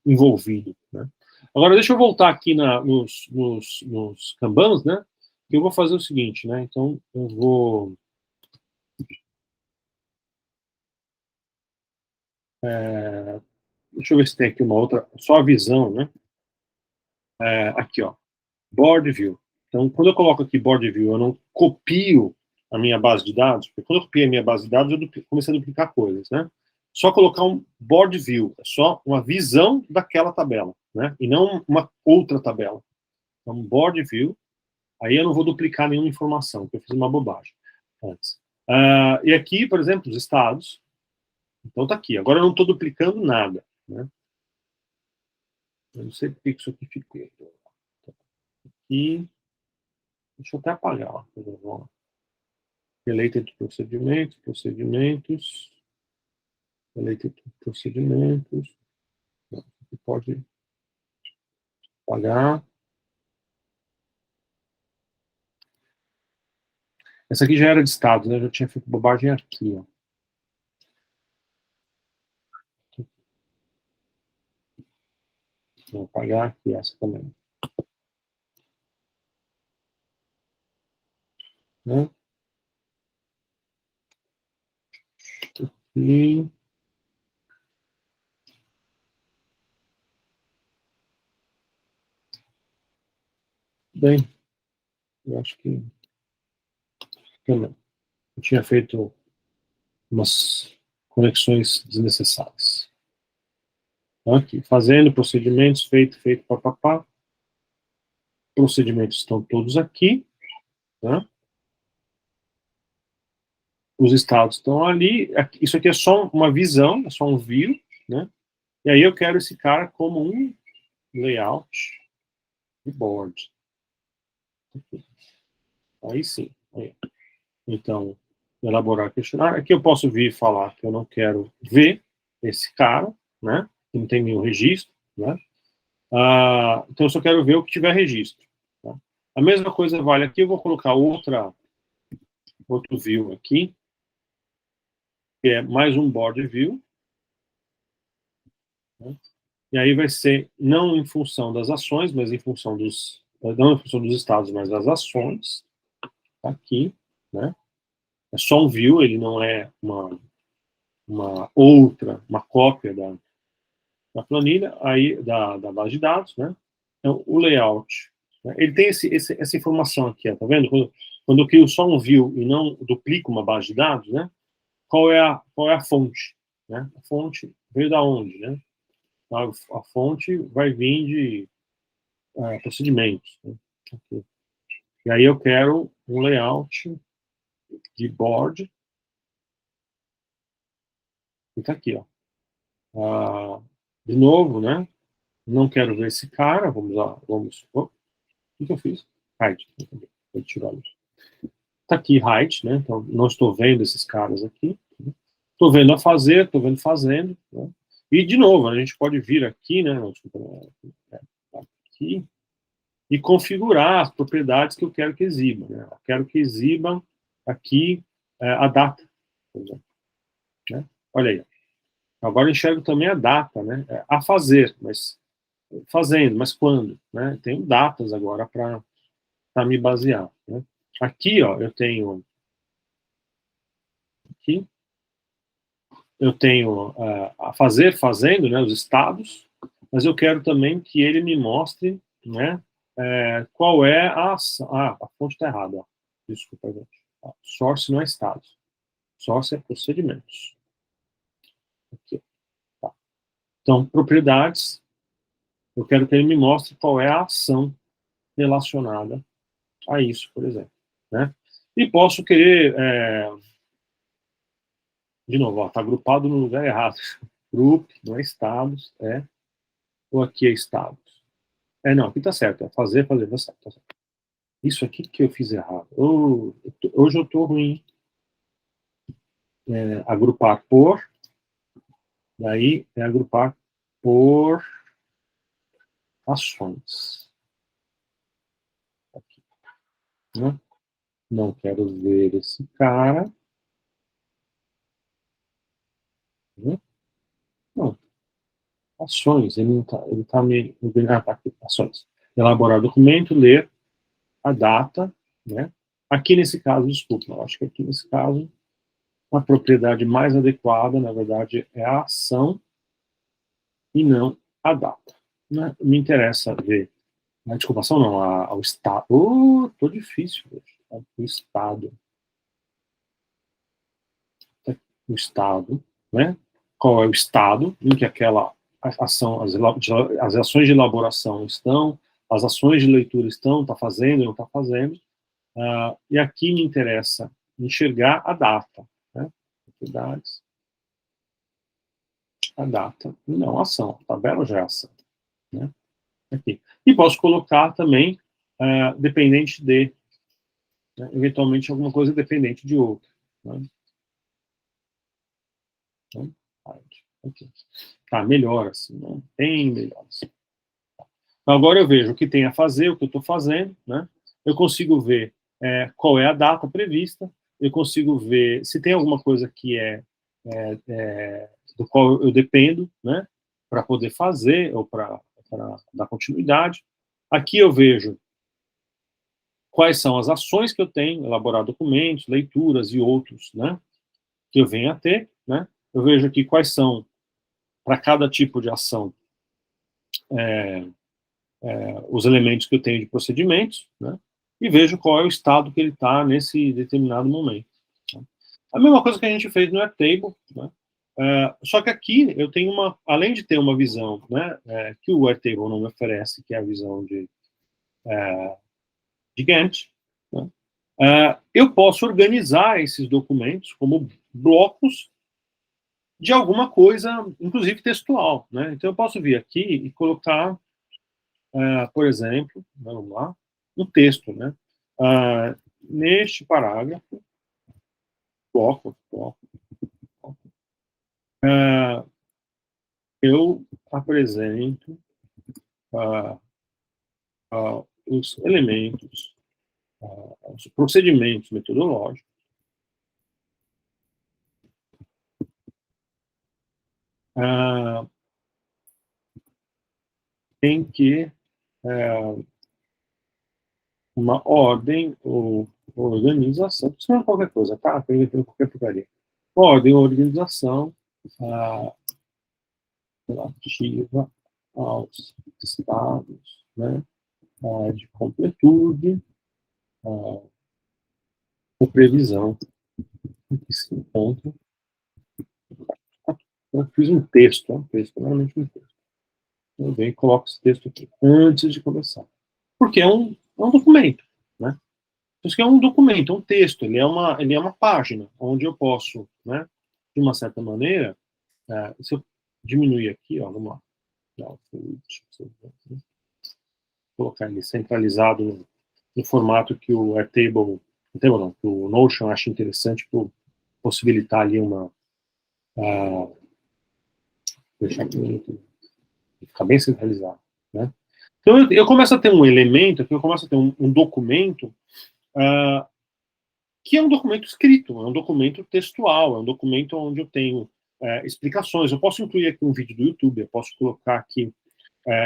envolvido. Né? Agora deixa eu voltar aqui nos Kanbans, né? Que eu vou fazer o seguinte, né? Então eu vou deixa eu ver se tem aqui uma outra, só a visão, né? Aqui, ó, board view. Então, quando eu coloco aqui board view, eu não copio a minha base de dados, porque quando eu copiei a minha base de dados, eu comecei a duplicar coisas, né? Só colocar um board view, é só uma visão daquela tabela, né? E não uma outra tabela. Então, board view, aí eu não vou duplicar nenhuma informação, porque eu fiz uma bobagem antes. E aqui, por exemplo, os estados. Então tá aqui. Agora eu não estou duplicando nada, né? Eu não sei porque isso aqui ficou. E deixa eu até apagar, ó. Related procedimentos, related procedimentos. Você pode apagar. Essa aqui já era de estado, né? Eu já tinha feito bobagem aqui, ó. Vou apagar aqui essa também. Né? E bem, eu acho que também. Eu tinha feito umas conexões desnecessárias. Então, aqui, fazendo procedimentos, feito, papapá. Procedimentos estão todos aqui, né? Os estados estão ali. Isso aqui é só uma visão, é só um view, né? E aí eu quero esse cara como um layout de board. Aí sim. Aí. Então, elaborar questionário. Aqui eu posso vir falar que eu não quero ver esse cara, né? Que não tem nenhum registro, né? Então eu só quero ver o que tiver registro. Tá? A mesma coisa vale aqui. Eu vou colocar outro view aqui, que é mais um board view. Né? E aí vai ser não em função das ações, mas em função dos... Não em função dos estados, mas das ações. Tá aqui, né? É só um view, ele não é uma cópia da planilha, aí da base de dados, né? Então, o layout, né? Ele tem essa informação aqui, ó, tá vendo? Quando eu crio só um view e não duplico uma base de dados, né? Qual é a fonte, né? A fonte veio da onde, né? A fonte vai vir de procedimentos, né? Aqui. E aí eu quero um layout de board, e tá aqui, ó. De novo, né? Não quero ver esse cara, vamos lá, o que eu fiz? Hide, vou tirar isso. Tá aqui hide, né? Então não estou vendo esses caras aqui. Estou vendo a fazer, estou vendo fazendo, né? E de novo, a gente pode vir aqui, né? Aqui e configurar as propriedades que eu quero que exiba, né? Eu quero que exiba aqui a data, por exemplo, né? Olha aí. Agora eu enxergo também a data, né? A fazer, mas fazendo, mas quando, né? Tenho datas agora para me basear, né? Aqui, ó, eu tenho aqui, eu tenho a fazer, fazendo, né? Os estados, mas eu quero também que ele me mostre, né? Qual é a ação. A fonte está errada, ó. Desculpa, gente. Source não é estados. Source é procedimentos. Aqui, tá. Então, propriedades, eu quero que ele me mostre qual é a ação relacionada a isso, por exemplo, né? E posso querer, de novo, está agrupado no lugar errado. Group, não é estados, ou aqui é estados. Não, aqui está certo, é fazer, tá certo, tá certo. Isso aqui que eu fiz errado. Hoje eu estou ruim. Agrupar por, daí é agrupar por ações. Aqui, né? Não quero ver esse cara. Né? Não. Ações, ele tá me... tá aqui, ações. Elaborar documento, ler a data, né? Aqui nesse caso, desculpa, eu acho que aqui nesse caso, a propriedade mais adequada, na verdade, é a ação e não a data. Né? Me interessa ver A desculpação não, ao Estado. Tô difícil, o Estado. O Estado, né? Qual é o Estado em que aquela ação, as ações de elaboração estão, as ações de leitura estão, está fazendo, não está fazendo. E aqui me interessa enxergar a data, né? Propriedades, a data, não a ação, a tabela já é ação, né? Aqui. E posso colocar também dependente de, né? Eventualmente alguma coisa dependente de outra, né? Então, okay. Tá, melhor assim, né? Bem melhor assim. Então, agora eu vejo o que tem a fazer, o que eu estou fazendo, né? Eu consigo ver qual é a data prevista, eu consigo ver se tem alguma coisa que do qual eu dependo, né? Para poder fazer ou para dar continuidade. Aqui eu vejo quais são as ações que eu tenho, elaborar documentos, leituras e outros, né? Que eu venho a ter, né? Eu vejo aqui quais são, para cada tipo de ação, os elementos que eu tenho de procedimentos, né? E vejo qual é o estado que ele está nesse determinado momento. Né? A mesma coisa que a gente fez no Airtable, né? Só que aqui eu tenho além de ter uma visão, né, que o Airtable não me oferece, que é a visão de Gantt, né? Eu posso organizar esses documentos como blocos de alguma coisa, inclusive textual, né? Então eu posso vir aqui e colocar, por exemplo, vamos lá, um texto, né? Neste parágrafo, bloco, eu apresento os elementos, os procedimentos metodológicos em que uma ordem ou organização, isso não é qualquer coisa, tá? Tem qualquer porcaria. Ordem ou organização relativa aos estados, né, de completude ou previsão que se encontra. Eu fiz um texto, normalmente um texto. Eu venho e coloco esse texto aqui antes de começar. Porque é um documento, né? Isso que é um documento, é um texto, ele é uma página, onde eu posso, né, de uma certa maneira, se eu diminuir aqui, ó, vamos lá, colocar ele centralizado no formato que o Airtable, não, que o Notion acha interessante por possibilitar ali deixar aqui, ficar bem centralizado, né? Então eu começo a ter um elemento, eu começo a ter um documento que é um documento escrito, é um documento textual, é um documento onde eu tenho explicações. Eu posso incluir aqui um vídeo do YouTube, eu posso colocar aqui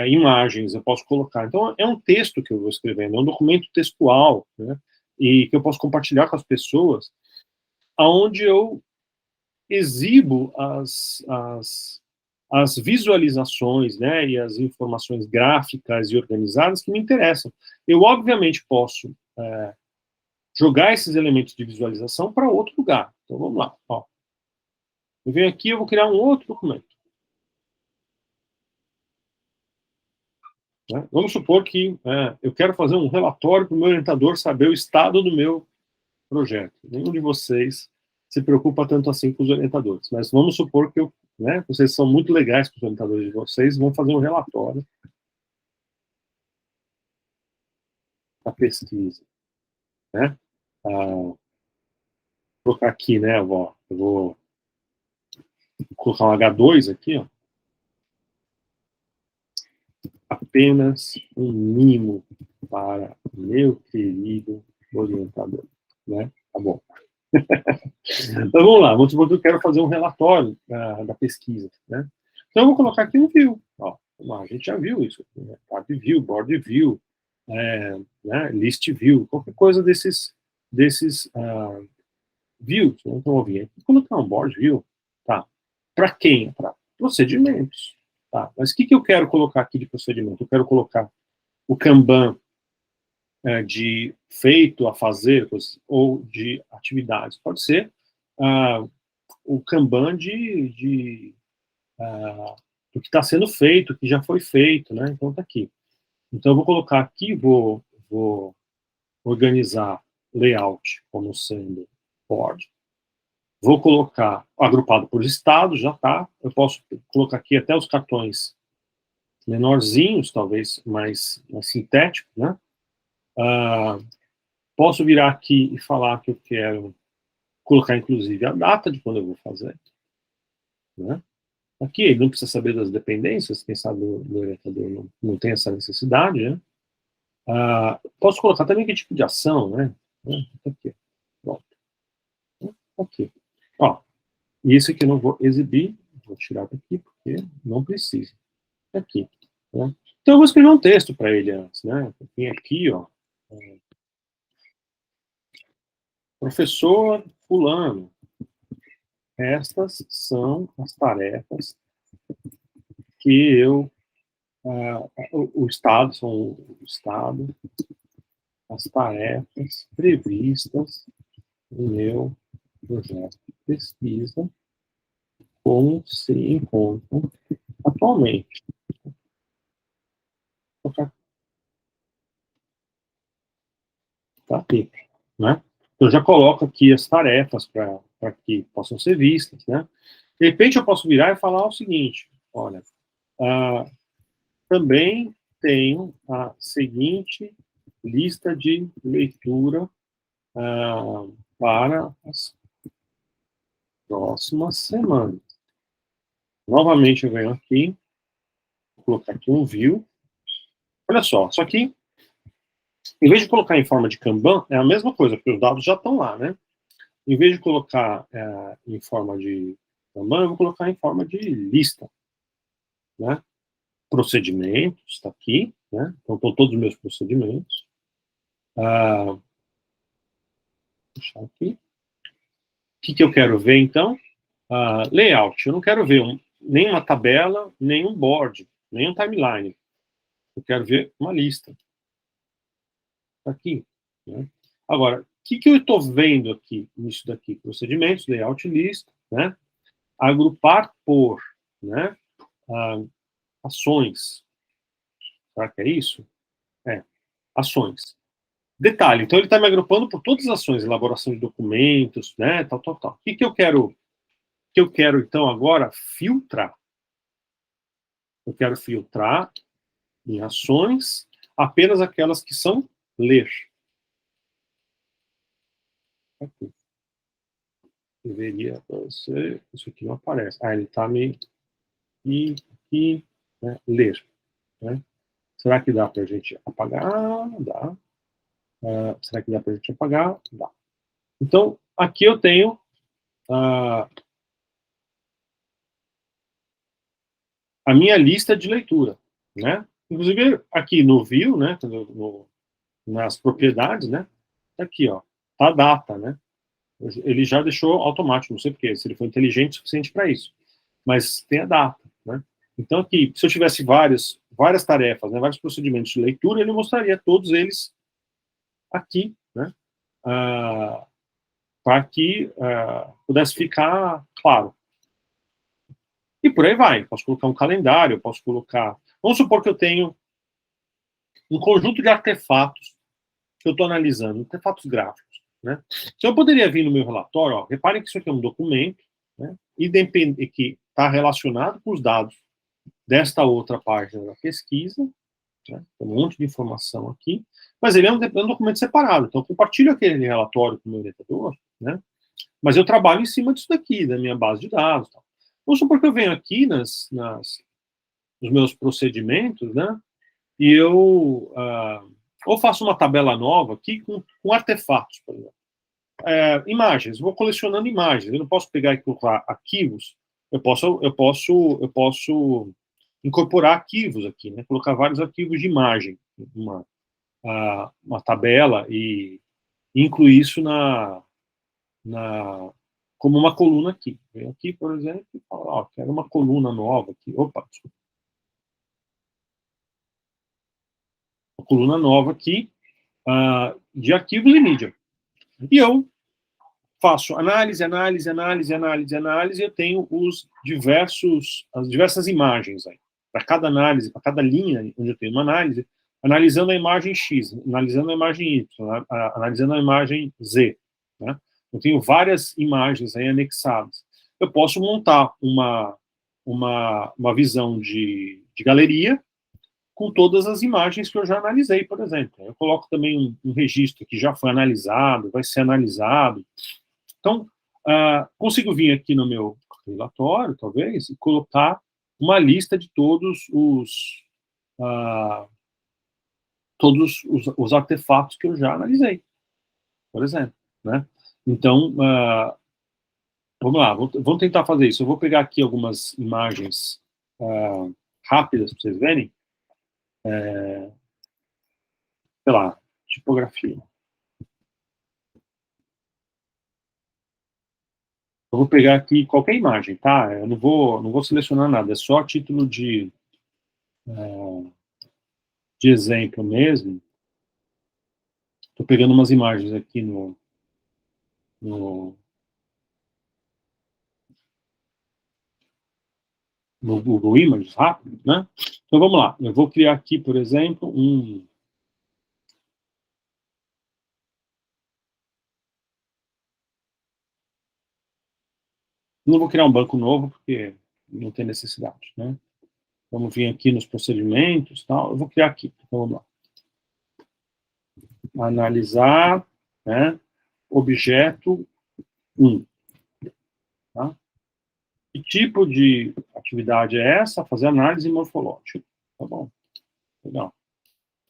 imagens, eu posso colocar. Então, é um texto que eu vou escrevendo, é um documento textual, né? E que eu posso compartilhar com as pessoas, aonde eu exibo as visualizações, né, e as informações gráficas e organizadas que me interessam. Eu, obviamente, posso jogar esses elementos de visualização para outro lugar. Então, vamos lá. Ó. Eu venho aqui, eu vou criar um outro documento. Né? Vamos supor que eu quero fazer um relatório para o meu orientador saber o estado do meu projeto. Nenhum de vocês se preocupa tanto assim com os orientadores, mas vamos supor que vocês são muito legais com os orientadores de vocês, vão fazer um relatório da pesquisa. Né? Vou colocar aqui, né, eu vou colocar um H2 aqui, ó. Apenas um mimo para meu querido orientador, né? Tá bom. Então vamos lá, vamos supor que eu quero fazer um relatório da pesquisa, né? Então eu vou colocar aqui um view, ó. A gente já viu isso, né? Tab view, board view, né? List view, qualquer coisa desses views, né? Então eu vim aqui colocar um board view, tá? Para quem? Para procedimentos, tá? Mas o que eu quero colocar aqui de procedimento? Eu quero colocar o Kanban de feito a fazer, ou de atividades. Pode ser o Kanban do que está sendo feito, que já foi feito, né? Então está aqui. Então eu vou colocar aqui, vou organizar layout como sendo board. Vou colocar agrupado por estado, já está. Eu posso colocar aqui até os cartões menorzinhos, talvez mais sintéticos, né? Posso virar aqui e falar que eu quero colocar, inclusive, a data de quando eu vou fazer, né? Aqui ele não precisa saber das dependências, quem sabe o orientador não tem essa necessidade, né? Posso colocar também que tipo de ação, né? Aqui, pronto. Aqui. Ó, isso aqui eu não vou exibir, vou tirar daqui porque não precisa. Aqui. Né? Então eu vou escrever um texto para ele antes, né? Tem aqui, ó. Professor fulano, estas são as tarefas que eu o Estado, são o Estado, as tarefas previstas no meu projeto de pesquisa, como se encontram atualmente. Tá aqui, né? Eu já coloco aqui as tarefas para que possam ser vistas, né? De repente eu posso virar e falar o seguinte, olha, também tenho a seguinte lista de leitura para as próximas semanas. Novamente eu venho aqui, vou colocar aqui um view. Olha só que em vez de colocar em forma de Kanban, é a mesma coisa, porque os dados já estão lá, né? Em vez de colocar em forma de Kanban, eu vou colocar em forma de lista, né? Procedimentos, está aqui, né? Então, estão todos os meus procedimentos. Deixar aqui. O que eu quero ver, então? Layout. Eu não quero ver nenhuma tabela, nenhum board, nenhum timeline. Eu quero ver uma lista. Tá aqui. Né? Agora, o que eu estou vendo aqui nisso daqui? Procedimentos, layout, lista, né? Agrupar por, né? Ações. Será que é isso? Ações. Detalhe, então ele está me agrupando por todas as ações, elaboração de documentos, né? Tal. O que eu quero? Então, agora, filtrar. Eu quero filtrar em ações apenas aquelas que são ler. Aqui. Deveria ser. Isso aqui não aparece. Ele está me. E né, ler. Né? Será que dá para a gente apagar? Dá. Será que dá para a gente apagar? Dá. Então, aqui eu tenho a minha lista de leitura. Né? Inclusive, aqui no view, né, nas propriedades, né, tá aqui, ó, tá a data, né? Ele já deixou automático, não sei porquê, se ele foi inteligente o suficiente para isso. Mas tem a data, né? Então aqui, se eu tivesse várias tarefas, né, vários procedimentos de leitura, ele mostraria todos eles aqui, né? Para que pudesse ficar claro. E por aí vai. Posso colocar um calendário, posso colocar... Vamos supor que eu tenho um conjunto de artefatos que eu estou analisando, artefatos gráficos. Né? Então, eu poderia vir no meu relatório, ó, reparem que isso aqui é um documento, né, que está relacionado com os dados desta outra página da pesquisa, né, tem um monte de informação aqui, mas ele é um documento separado, então eu compartilho aquele relatório com o meu orientador, né, mas eu trabalho em cima disso daqui, da minha base de dados. Tal. Vamos supor que eu venho aqui nos meus procedimentos, né, e eu ou faço uma tabela nova aqui com artefatos, por exemplo. Imagens, vou colecionando imagens. Eu não posso pegar e colocar arquivos. Eu posso incorporar arquivos aqui, né? Colocar vários arquivos de imagem, uma tabela e incluir isso como uma coluna aqui. Vem aqui, por exemplo, e falo, ó, quero uma coluna nova aqui. Opa, desculpa. coluna nova aqui, de arquivos e mídia. E eu faço análise, e eu tenho as diversas imagens aí. Para cada análise, para cada linha onde eu tenho uma análise, analisando a imagem X, analisando a imagem Y, analisando a imagem Z. Né? Eu tenho várias imagens aí anexadas. Eu posso montar uma visão de galeria com todas as imagens que eu já analisei, por exemplo. Eu coloco também um registro que já foi analisado, vai ser analisado. Então, consigo vir aqui no meu relatório, talvez, e colocar uma lista de todos os artefatos que eu já analisei, por exemplo. Né? Então, vamos lá, vamos tentar fazer isso. Eu vou pegar aqui algumas imagens rápidas para vocês verem. Sei lá, tipografia. Eu vou pegar aqui qualquer imagem, tá? Eu não vou selecionar nada, é só título de exemplo mesmo. Estou pegando umas imagens aqui no Google Images, rápido, né? Então vamos lá, eu vou criar aqui, por exemplo, não vou criar um banco novo, porque não tem necessidade, né? Vamos vir aqui nos procedimentos, tal, eu vou criar aqui, então vamos lá. Analisar, né, objeto 1. Tá? Que tipo de atividade é essa? Fazer análise morfológica. Tá bom, legal.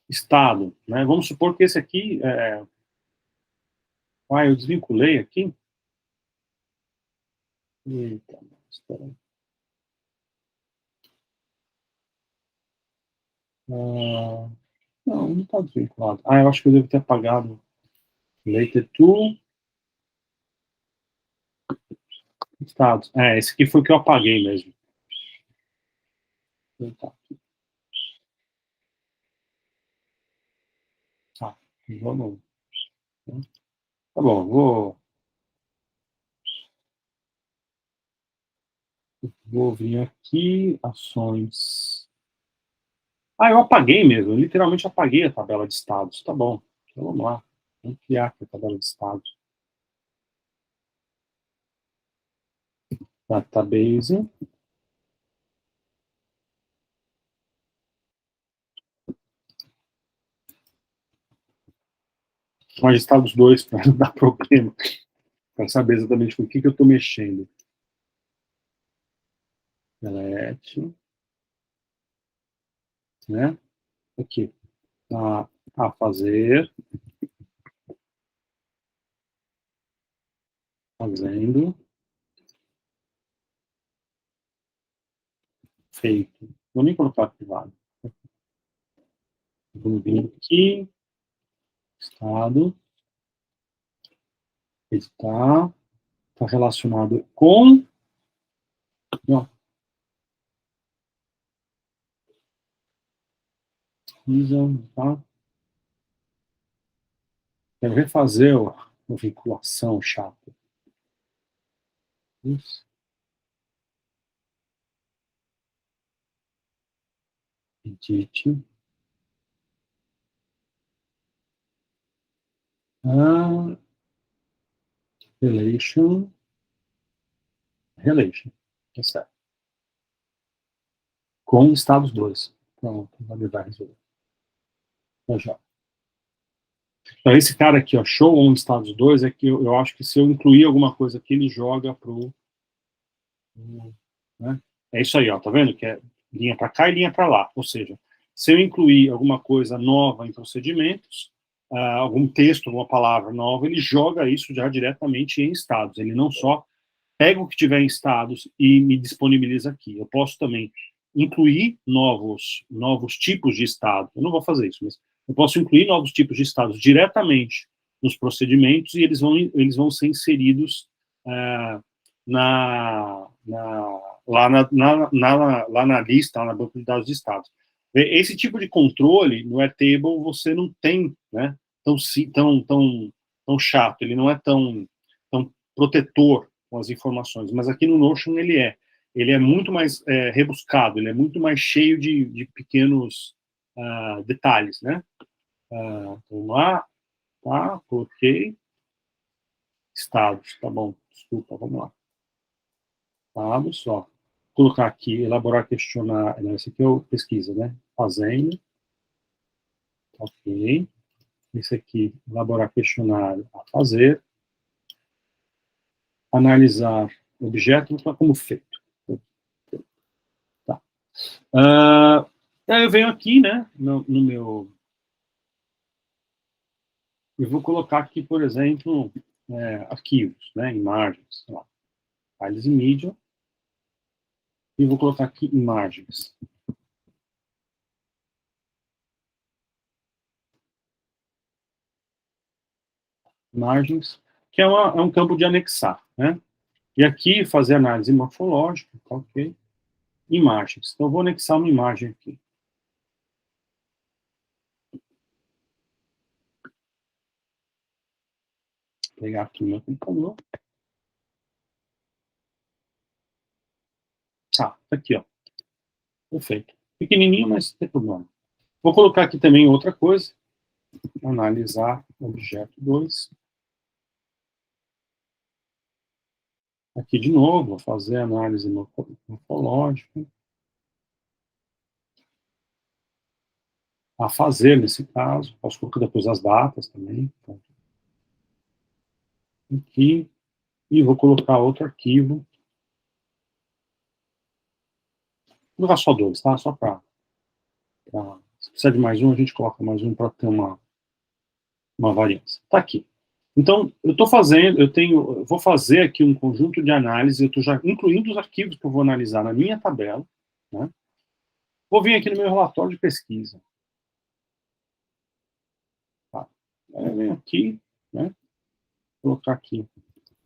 Estado, né? Vamos supor que esse aqui eu desvinculei aqui. Eita, espera aí. Não está desvinculado. Eu acho que eu devo ter apagado. Later to estados. Esse aqui foi o que eu apaguei mesmo. Tá, vamos. Tá bom, vou vir aqui, ações. Eu apaguei mesmo, eu literalmente apaguei a tabela de estados. Tá bom, então vamos lá. Vamos criar aqui a tabela de estados. Database. Mas estados 2 para não dar problema. Para saber exatamente com o que eu estou mexendo. Delete. Né? Aqui. A fazer. Fazendo. Feito. Vou nem colocar privado. Vamos vir aqui. Estado. Editar. Está relacionado com. Não. Tá? Quero refazer a vinculação chata. Isso. Edit. Relation. Tá certo. Com estados 2. Pronto, vai resolver. Já. Então, esse cara aqui, ó, show on estados 2, é que eu acho que se eu incluir alguma coisa aqui, ele joga pro... Né? É isso aí, ó, tá vendo? Que é linha para cá e linha para lá. Ou seja, se eu incluir alguma coisa nova em procedimentos, algum texto, alguma palavra nova, ele joga isso já diretamente em estados. Ele não só pega o que tiver em estados e me disponibiliza aqui. Eu posso também incluir novos tipos de estado. Eu não vou fazer isso, mas eu posso incluir novos tipos de estados diretamente nos procedimentos e eles vão ser inseridos lá na lista, lá na banco de dados de estados. Esse tipo de controle no Airtable você não tem, né, tão chato, ele não é tão protetor com as informações, mas aqui no Notion ele é muito mais rebuscado, ele é muito mais cheio de pequenos detalhes, né? Vamos lá, tá, coloquei, estados, tá bom, desculpa, vamos lá, estados, ó, colocar aqui, elaborar questionário, não, esse aqui é o pesquisa, né, fazendo, ok, esse aqui, elaborar questionário a fazer, analisar objeto, vou colocar como feito, tá. Aí eu venho aqui, né, no meu, eu vou colocar aqui, por exemplo, arquivos, né, imagens, sei lá, files e media, e vou colocar aqui imagens. Imagens, que é um campo de anexar, né? E aqui fazer análise morfológica, tá, ok? Imagens. Então, eu vou anexar uma imagem aqui. Vou pegar aqui no meu computador. Tá aqui, ó. Perfeito. Pequenininho, mas não tem problema. Vou colocar aqui também outra coisa. Analisar objeto 2. Aqui de novo, vou fazer análise morfológica. A fazer, nesse caso. Posso colocar depois as datas também. Aqui. E vou colocar outro arquivo. Vou colocar só 2, tá? Só para... Se precisar de mais um, a gente coloca mais um para ter uma variância. Tá aqui. Então, eu estou fazendo, eu vou fazer aqui um conjunto de análise, eu estou já incluindo os arquivos que eu vou analisar na minha tabela, né? Vou vir aqui no meu relatório de pesquisa. Tá? Eu venho aqui, né? Vou colocar aqui.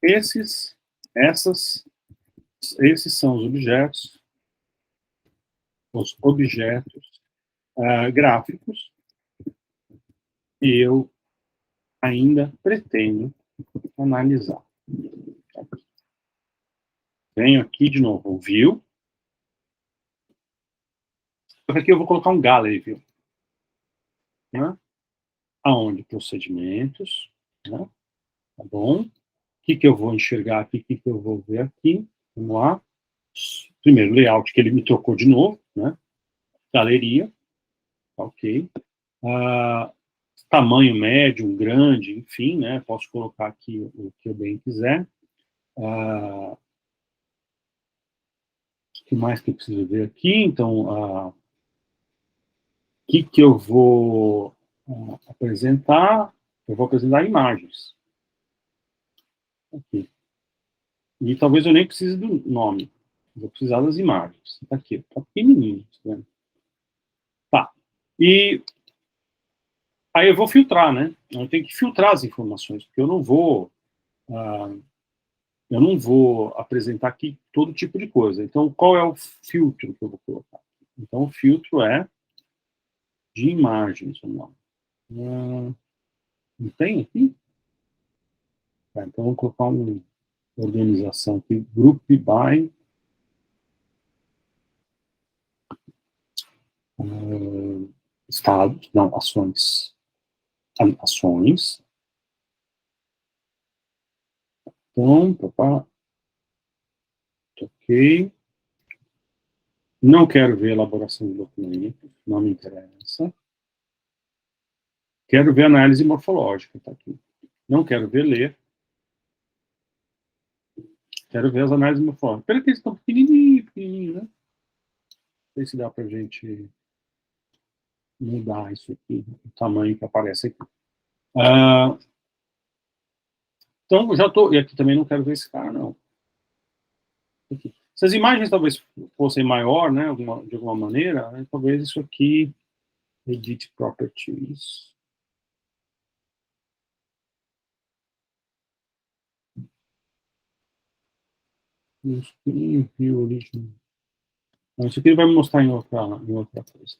Esses são os objetos gráficos que eu ainda pretendo analisar. Venho aqui de novo, o view. Aqui eu vou colocar um gallery view, né? Aonde procedimentos, né? Tá bom? O que eu vou enxergar aqui, o que eu vou ver aqui? Vamos lá. Primeiro, layout, que ele me trocou de novo, né? Galeria, ok. Tamanho médio, grande, enfim, né? Posso colocar aqui o que eu bem quiser. O que mais que eu preciso ver aqui? Então, o que eu vou apresentar? Eu vou apresentar imagens. Aqui. E talvez eu nem precise do nome. Vou precisar das imagens. Tá aqui, tá pequenininho. Tá, tá. E aí eu vou filtrar, né? Eu tenho que filtrar as informações, porque eu não vou apresentar aqui todo tipo de coisa. Então, qual é o filtro que eu vou colocar? Então, o filtro é de imagens. Vamos lá. Não tem aqui? Tá, então, vou colocar uma organização aqui, group by estados, não, ações. Ações. Então, ok. Não quero ver elaboração de documentos, não me interessa. Quero ver análise morfológica, tá aqui. Não quero ver ler. Quero ver as análises morfológicas. Peraí que eles estão pequenininho, né? Não sei se dá pra gente mudar isso aqui, o tamanho que aparece aqui. Então, eu já estou... E aqui também não quero ver esse cara, não. Aqui. Se as imagens talvez fossem maior, né, de alguma maneira, né, talvez isso aqui... Edit Properties. View Origin. Isso aqui ele vai me mostrar em outra coisa.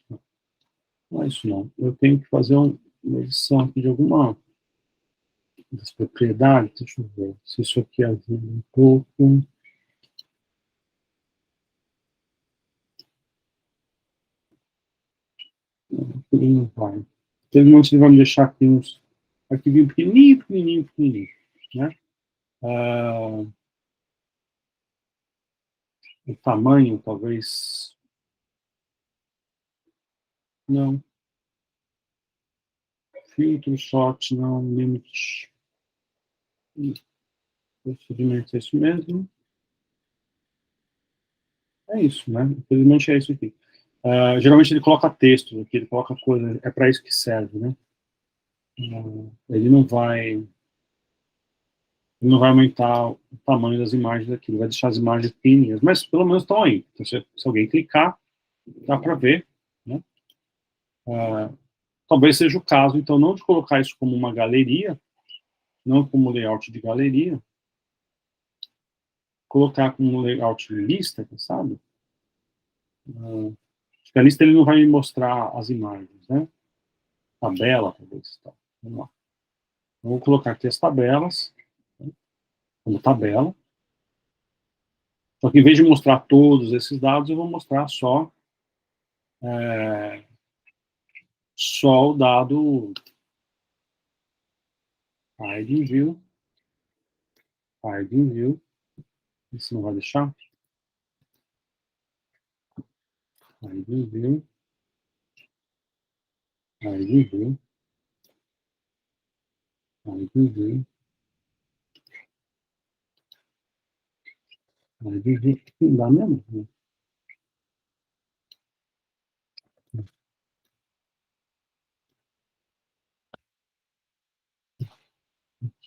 Não é isso não. Eu tenho que fazer uma edição aqui de alguma das propriedades. Deixa eu ver se isso aqui ajuda um pouco. Ele não vai. Teve um monte de vai me deixar aqui uns arquivinhos pequenininho, pequenininho, pequenininho, né? Ah, o tamanho, talvez, não. Filtro, shot, não. Limit. Procedimento é isso mesmo. É isso, né? Infelizmente é isso aqui. Geralmente ele coloca texto aqui, ele coloca coisa, é para isso que serve, né? Ele não vai aumentar o tamanho das imagens aqui, ele vai deixar as imagens pequenininhas, mas pelo menos estão aí. Então, se alguém clicar, dá para ver, né? Talvez seja o caso, então, não de colocar isso como uma galeria, não como layout de galeria, colocar como layout de lista, sabe? Acho que a lista ele não vai me mostrar as imagens, né? Tabela, talvez. Tá. Vamos lá. Eu vou colocar aqui as tabelas, né, como tabela. Só que em vez de mostrar todos esses dados, eu vou mostrar só o dado hiding view, hiding view. Isso não vai deixar. Hiding view, hiding view, hiding view, hiding view. Não dá mesmo, né?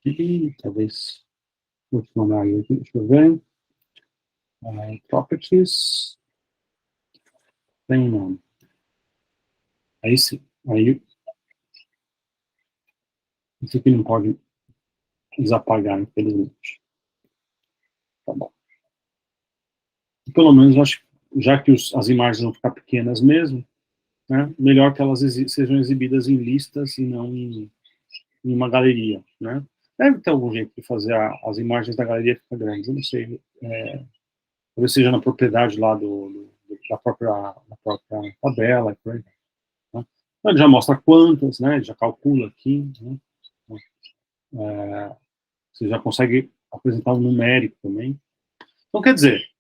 Aqui, talvez, vou te mandar aí, deixa eu ver. Properties, tem nome. Aí sim, aí isso aqui não pode desapagar, infelizmente. Tá bom. Pelo menos, acho, já que as imagens vão ficar pequenas mesmo, né, melhor que elas sejam exibidas em listas e não em uma galeria, né? Deve ter algum jeito de fazer as imagens da galeria ficar grandes, eu não sei. Talvez seja na propriedade lá da própria tabela, por aí, né? Então, ele já mostra quantas, né? Ele já calcula aqui, né? Você já consegue apresentar um numérico também. Então, quer dizer,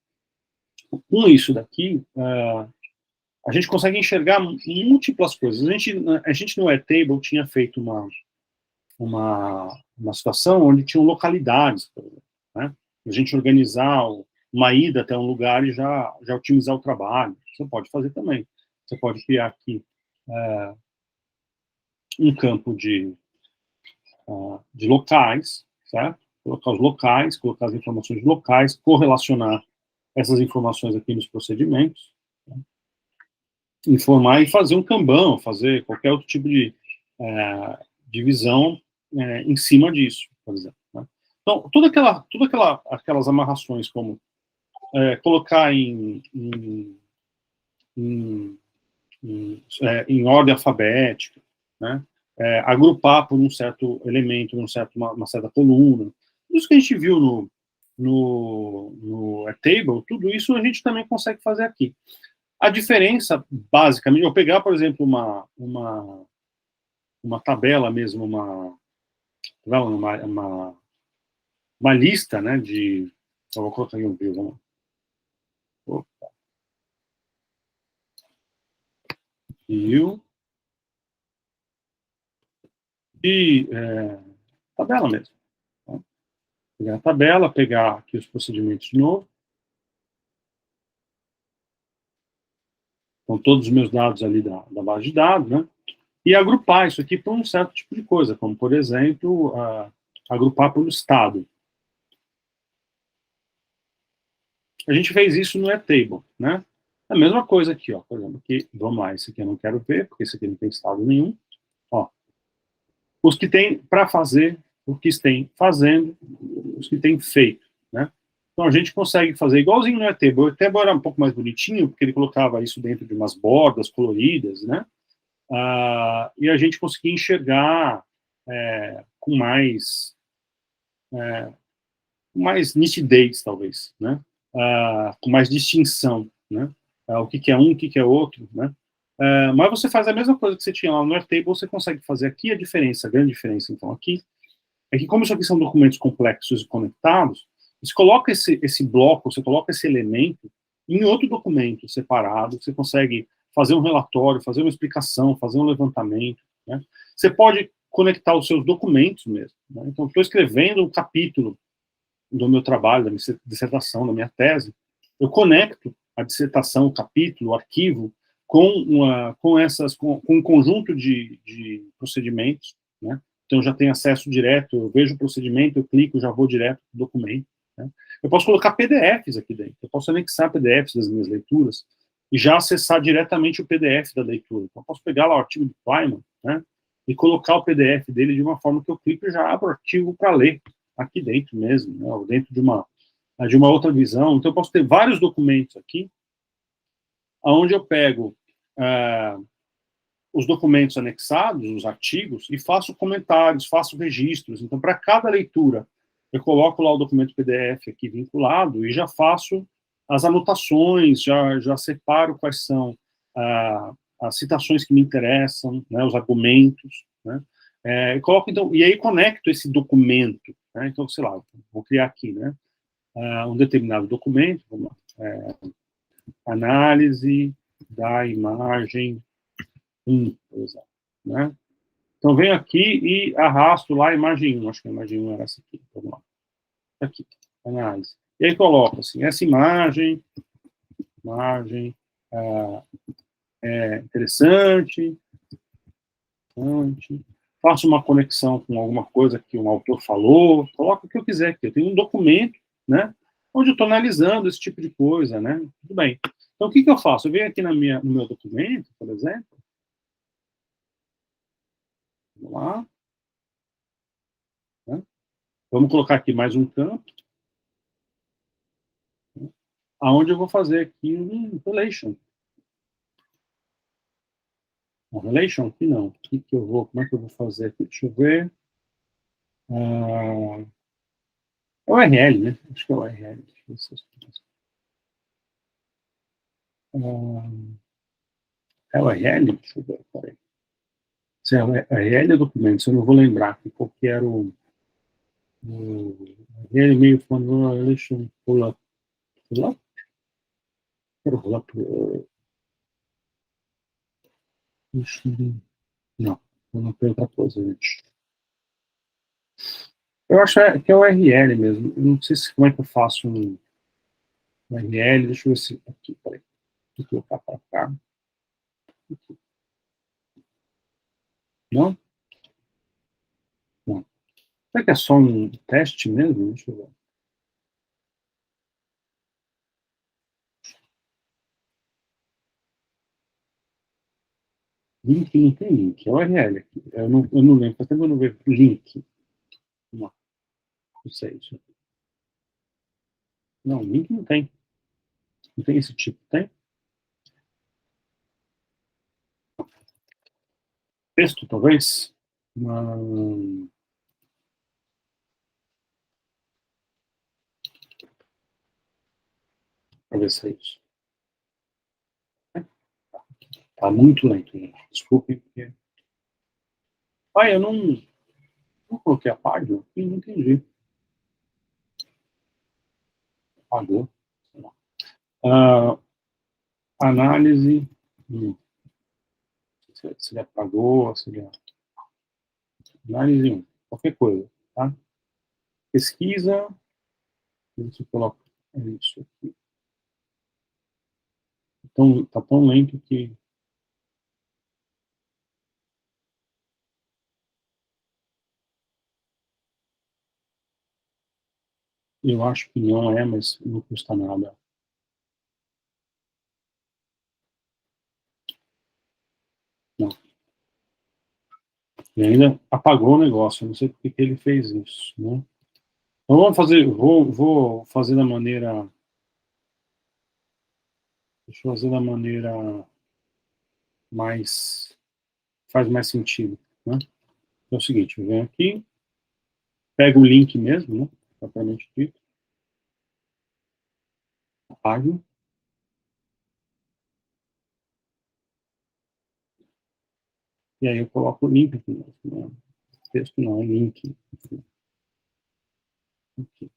com isso daqui, a gente consegue enxergar múltiplas coisas. A gente no Airtable tinha feito uma situação onde tinham localidades, por exemplo, né? A gente organizar uma ida até um lugar e já otimizar o trabalho. Você pode fazer também. Você pode criar aqui um campo de locais, certo? Colocar os locais, colocar as informações locais, correlacionar essas informações aqui nos procedimentos, né? Informar e fazer um Kanban, fazer qualquer outro tipo de divisão em cima disso, por exemplo, né? Então, aquelas amarrações, como colocar em, em ordem alfabética, né? Agrupar por um certo elemento, uma certa coluna. Isso que a gente viu no Airtable, tudo isso a gente também consegue fazer aqui. A diferença, basicamente, eu pegar, por exemplo, uma tabela mesmo, uma lista, né, eu vou colocar aqui um view, vamos lá. View e tabela mesmo. Tá? Pegar a tabela, pegar aqui os procedimentos de novo. Com todos os meus dados ali da base de dados, né? E agrupar isso aqui por um certo tipo de coisa, como, por exemplo, agrupar por estado. A gente fez isso no Airtable, né? A mesma coisa aqui, ó, por exemplo, aqui, vamos lá, esse aqui eu não quero ver, porque esse aqui não tem estado nenhum. Ó, os que tem para fazer, os que têm fazendo, os que têm feito, né? Então a gente consegue fazer igualzinho no Airtable. O Airtable era um pouco mais bonitinho, porque ele colocava isso dentro de umas bordas coloridas, né? e a gente conseguir enxergar com mais nitidez, talvez, né? Com mais distinção, né? O que, que é um, o que, que é outro, né? Mas você faz a mesma coisa que você tinha lá no Airtable, você consegue fazer aqui a diferença, a grande diferença, então, aqui, é que como isso aqui são documentos complexos e conectados, você coloca esse bloco, você coloca esse elemento em outro documento separado, você consegue fazer um relatório, fazer uma explicação, fazer um levantamento, né? Você pode conectar os seus documentos mesmo, né? Então, estou escrevendo um capítulo do meu trabalho, da minha dissertação, da minha tese, eu conecto a dissertação, o capítulo, o arquivo, com um conjunto de procedimentos, né? Então, eu já tenho acesso direto, eu vejo o procedimento, eu clico, já vou direto para o documento, né? Eu posso colocar PDFs aqui dentro, eu posso anexar PDFs das minhas leituras e já acessar diretamente o PDF da leitura. Então, eu posso pegar lá o artigo do Feynman, né, e colocar o PDF dele de uma forma que eu clico e já abro o artigo para ler aqui dentro mesmo, né, ou dentro de uma outra visão. Então, eu posso ter vários documentos aqui, onde eu pego os documentos anexados, os artigos, e faço comentários, faço registros. Então, para cada leitura, eu coloco lá o documento PDF aqui vinculado e já faço as anotações, já separo quais são as citações que me interessam, né, os argumentos, né, coloco, então, e aí conecto esse documento, né, então, sei lá, vou criar aqui, né, um determinado documento, vamos lá, análise da imagem 1, por exemplo, né? Então, venho aqui e arrasto lá a imagem 1, acho que a imagem 1 era essa aqui, vamos lá, aqui, análise. E aí coloco assim, essa imagem interessante, faço uma conexão com alguma coisa que um autor falou, coloco o que eu quiser aqui, eu tenho um documento, né, onde eu estou analisando esse tipo de coisa, né, tudo bem. Então, o que eu faço? Eu venho aqui no meu documento, por exemplo, vamos lá, né? Vamos colocar aqui mais um campo, né, aonde eu vou fazer aqui um relation. Um relation aqui não. Como é que eu vou fazer aqui? Deixa eu ver. É o URL, né? Acho que é o URL. Deixa eu ver se é o URL? Deixa eu ver, peraí. Se é o URL ou documentos, eu não vou lembrar aqui qual que era o URL meio from relation pull-up. Pull-up? Quero pull-up. Não, não tem outra coisa, gente. Eu acho que é o URL mesmo. Eu não sei como é que eu faço um URL. Deixa eu ver se. Aqui, peraí. Vou colocar para cá. Não? Não. Será que é só um teste mesmo? Deixa eu ver. Link não tem link. É URL aqui. Eu não lembro. Faz tempo que eu não vejo link. Não, não sei. Não, link não tem. Não tem esse tipo. Tem? Texto, talvez? Para ver se é isso. Tá muito lento, gente. Desculpem. Porque... eu não coloquei a página. Não entendi. Apagou. Análise. Se ele apagou, se ele... Análise 1. Qualquer coisa, tá? Pesquisa. Você coloca isso aqui. Então, tá tão lento que... Eu acho que não é, mas não custa nada. Não. E ainda apagou o negócio. Eu não sei por que ele fez isso, né? Então vamos fazer... Vou fazer da maneira... Deixa eu fazer da maneira mais faz mais sentido, né? É o seguinte, eu venho aqui, pego o link mesmo, né, propriamente dito, a página, e aí eu coloco o link aqui, né? Texto não, é link. Aqui.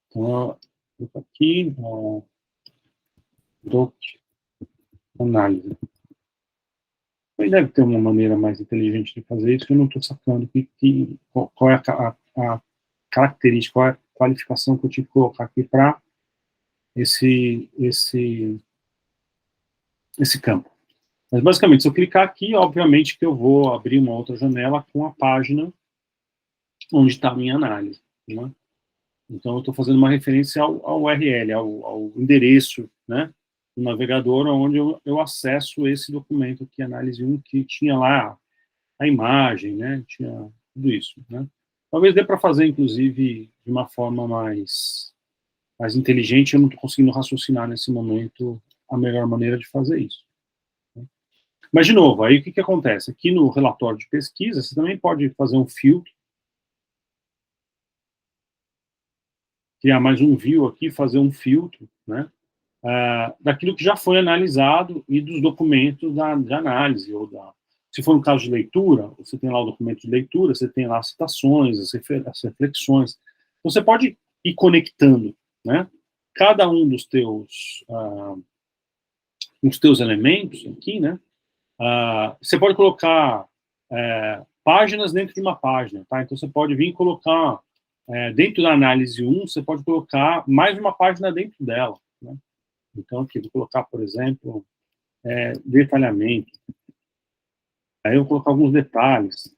Então, eu vou aqui, doc, análise. Mas deve ter uma maneira mais inteligente de fazer isso, que eu não estou sacando qual é a característica, qual é a qualificação que eu tive que colocar aqui para esse campo. Mas, basicamente, se eu clicar aqui, obviamente que eu vou abrir uma outra janela com a página onde está a minha análise, né? Então, eu estou fazendo uma referência ao URL, ao endereço, né, do navegador, onde eu acesso esse documento aqui, análise 1, que tinha lá a imagem, né, tinha tudo isso, né. Talvez dê para fazer, inclusive, de uma forma mais inteligente, eu não estou conseguindo raciocinar nesse momento a melhor maneira de fazer isso. Mas, de novo, aí o que acontece? Aqui no relatório de pesquisa, você também pode fazer um filtro, criar mais um view aqui, fazer um filtro, né, daquilo que já foi analisado e dos documentos de análise. Se for um caso de leitura, você tem lá o documento de leitura, você tem lá as citações, as reflexões. Então, você pode ir conectando, né, cada um dos teus elementos aqui, né, você pode colocar páginas dentro de uma página, tá? Então, você pode vir e colocar, dentro da análise 1, você pode colocar mais uma página dentro dela, né? Então, aqui, vou colocar, por exemplo, detalhamento. Aí eu vou colocar alguns detalhes,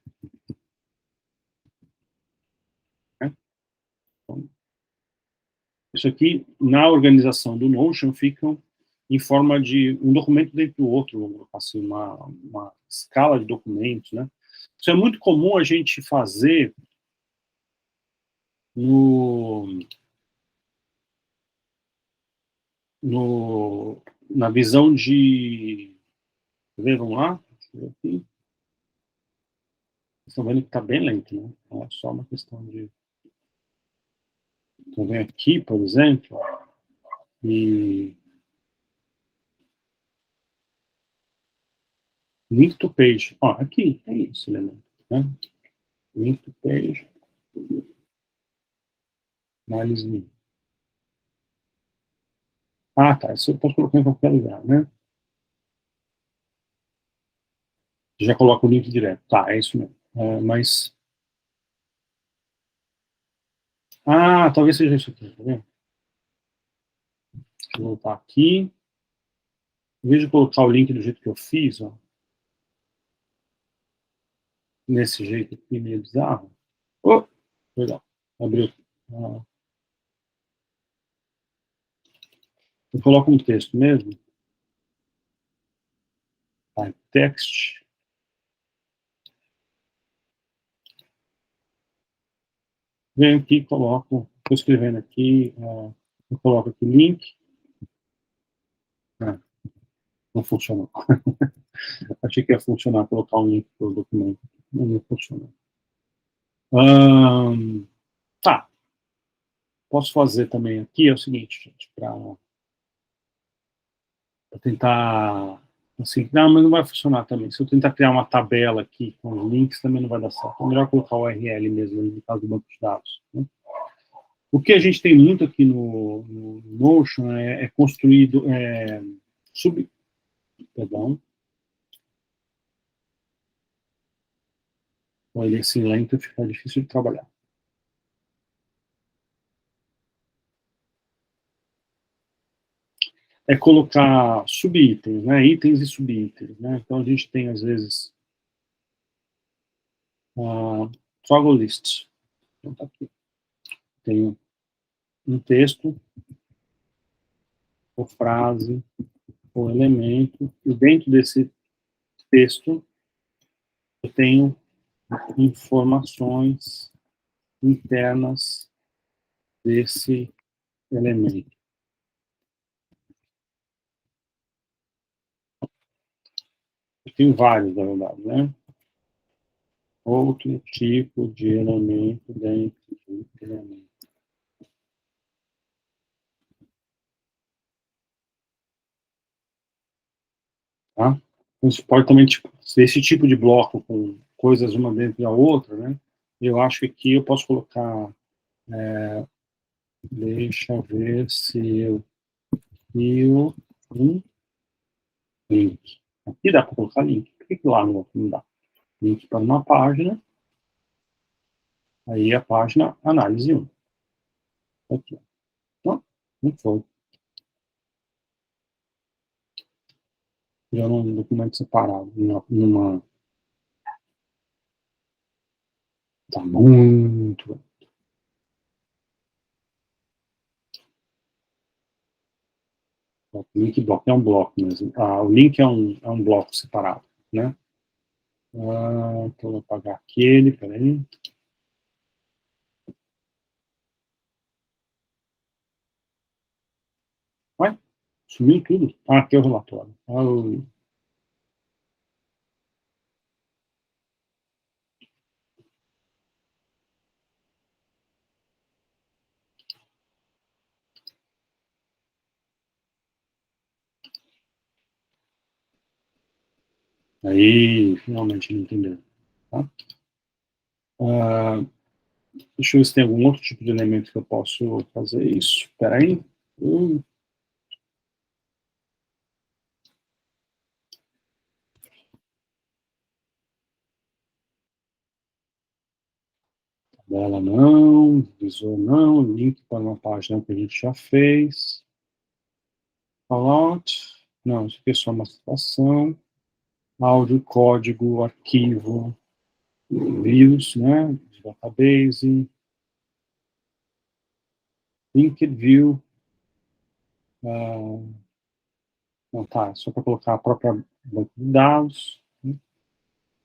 né? Então, isso aqui, na organização do Notion, ficam em forma de um documento dentro do outro, vamos colocar assim, uma escala de documentos, né? Isso é muito comum a gente fazer na visão de... Quer ver? Vamos lá? Deixa eu ver aqui. Vocês estão vendo que está bem lento, né? É só uma questão de... Então, vem aqui, por exemplo, e link to page. Ó, aqui, é esse elemento, né? Link to page. Análise. Ah, tá. Isso eu posso colocar em qualquer lugar, né? Já coloca o link direto. Tá, é isso mesmo. Mas... Ah, talvez seja isso aqui, tá vendo? Deixa eu voltar aqui. Em vez de colocar o link do jeito que eu fiz, ó, nesse jeito aqui meio bizarro. Oh, legal. Abriu. Ah, eu coloco um texto mesmo. Tá, text. Venho aqui, coloco. Estou escrevendo aqui. Eu coloco aqui link. Ah, não funcionou. Achei que ia funcionar colocar um link para o documento. Não funcionou. Tá. Posso fazer também aqui, é o seguinte, gente, para tentar, assim, não, mas não vai funcionar também. Se eu tentar criar uma tabela aqui com os links, também não vai dar certo. É melhor colocar o URL mesmo, no caso do banco de dados, né? O que a gente tem muito aqui no Notion é construído, perdão, com ele assim lento fica difícil de trabalhar. É colocar subitens, né, itens e subitens, né, então a gente tem às vezes toggle lists, então tá aqui, tem um texto, ou frase, ou elemento, e dentro desse texto eu tenho informações internas desse elemento. tem vários, na verdade, né? Outro tipo de elemento dentro de elemento. Tá? Então, você pode também, tipo, ser esse tipo de bloco com coisas uma dentro da outra, né? Eu acho que aqui eu posso colocar, deixa eu ver se eu crio um link. Aqui dá para colocar link. Por que lá não dá? Link para uma página, aí a página análise 1. Aqui. Não, não foi. Já num documento separado, numa. Tá muito. O link bloco é um bloco mesmo. O link é um bloco separado, né? Então vou apagar aquele, peraí. Ué, sumiu tudo. Aqui é o relatório. Aí, finalmente ele entendeu. Tá? Deixa eu ver se tem algum outro tipo de elemento que eu posso fazer isso. Espera aí. Tabela não, visor não, link para uma página que a gente já fez. Callout, não, isso aqui é só uma citação. Áudio, código, arquivo, views, né? Database, linked view. Não, tá, só para colocar a própria banco de dados. Né?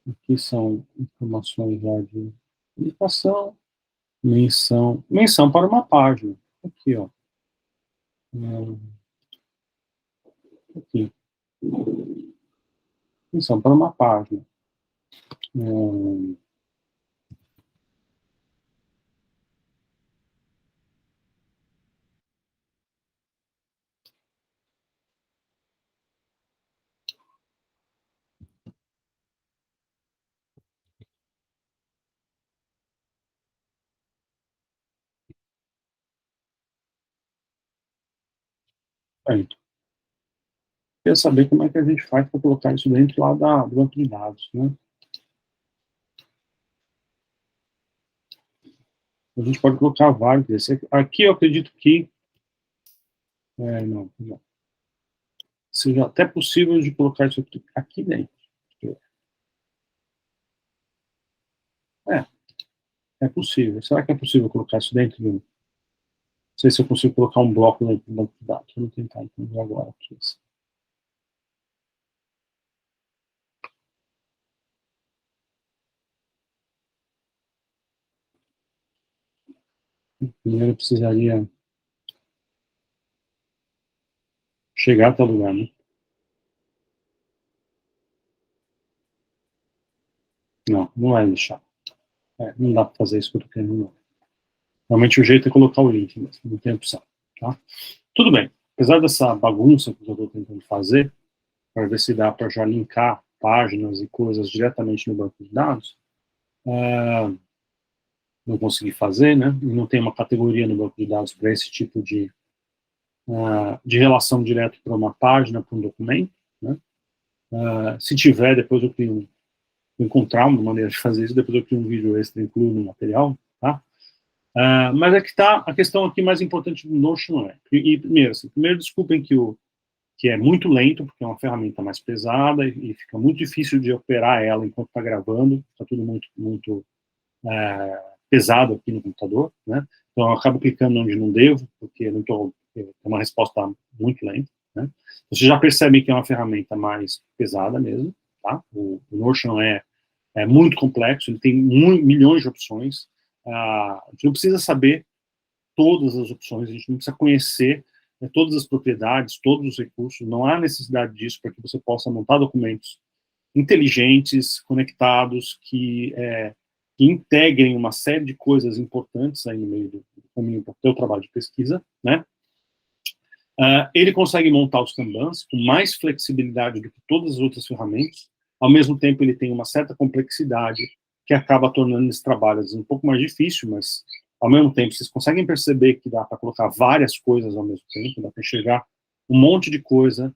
Aqui são informações já de indicação, menção para uma página. Aqui, ó. Aqui. Menção para uma página. Aí, quer saber como é que a gente faz para colocar isso dentro lá do banco de dados, né? A gente pode colocar vários desses. Aqui eu acredito que não. Seja até possível de colocar isso aqui dentro. É, é possível. Será que é possível colocar isso dentro de um? Não sei se eu consigo colocar um bloco dentro do banco de dados. Vou tentar entender agora aqui. Primeiro eu precisaria chegar até o lugar, né? Não, não vai deixar. Não dá para fazer isso que eu estou querendo, não. Realmente o jeito é colocar o link, mas não tem opção. Tá? Tudo bem. Apesar dessa bagunça que eu estou tentando fazer, para ver se dá para já linkar páginas e coisas diretamente no banco de dados, não consegui fazer, né? Não tem uma categoria no banco de dados para esse tipo de relação direta para uma página, para um documento, né? Se tiver, depois eu crio encontrar uma maneira de fazer isso, depois eu crio um vídeo extra, incluo no material, tá? Mas é que está a questão aqui mais importante do Notion é, primeiro, assim, desculpem que é muito lento, porque é uma ferramenta mais pesada e fica muito difícil de operar ela enquanto está gravando, está tudo muito pesado aqui no computador, né? Então eu acabo clicando onde não devo, porque não tô, é uma resposta muito lenta, né? Vocês já percebem que é uma ferramenta mais pesada mesmo, tá? O Notion é muito complexo, ele tem milhões de opções, a gente não precisa saber todas as opções, a gente não precisa conhecer todas as propriedades, todos os recursos, não há necessidade disso para que você possa montar documentos inteligentes, conectados, que integrem uma série de coisas importantes aí no meio do caminho para o teu trabalho de pesquisa, né? Ele consegue montar os Kanbans com mais flexibilidade do que todas as outras ferramentas. Ao mesmo tempo, ele tem uma certa complexidade que acaba tornando esse trabalho um pouco mais difícil, mas, ao mesmo tempo, vocês conseguem perceber que dá para colocar várias coisas ao mesmo tempo, dá para enxergar um monte de coisa,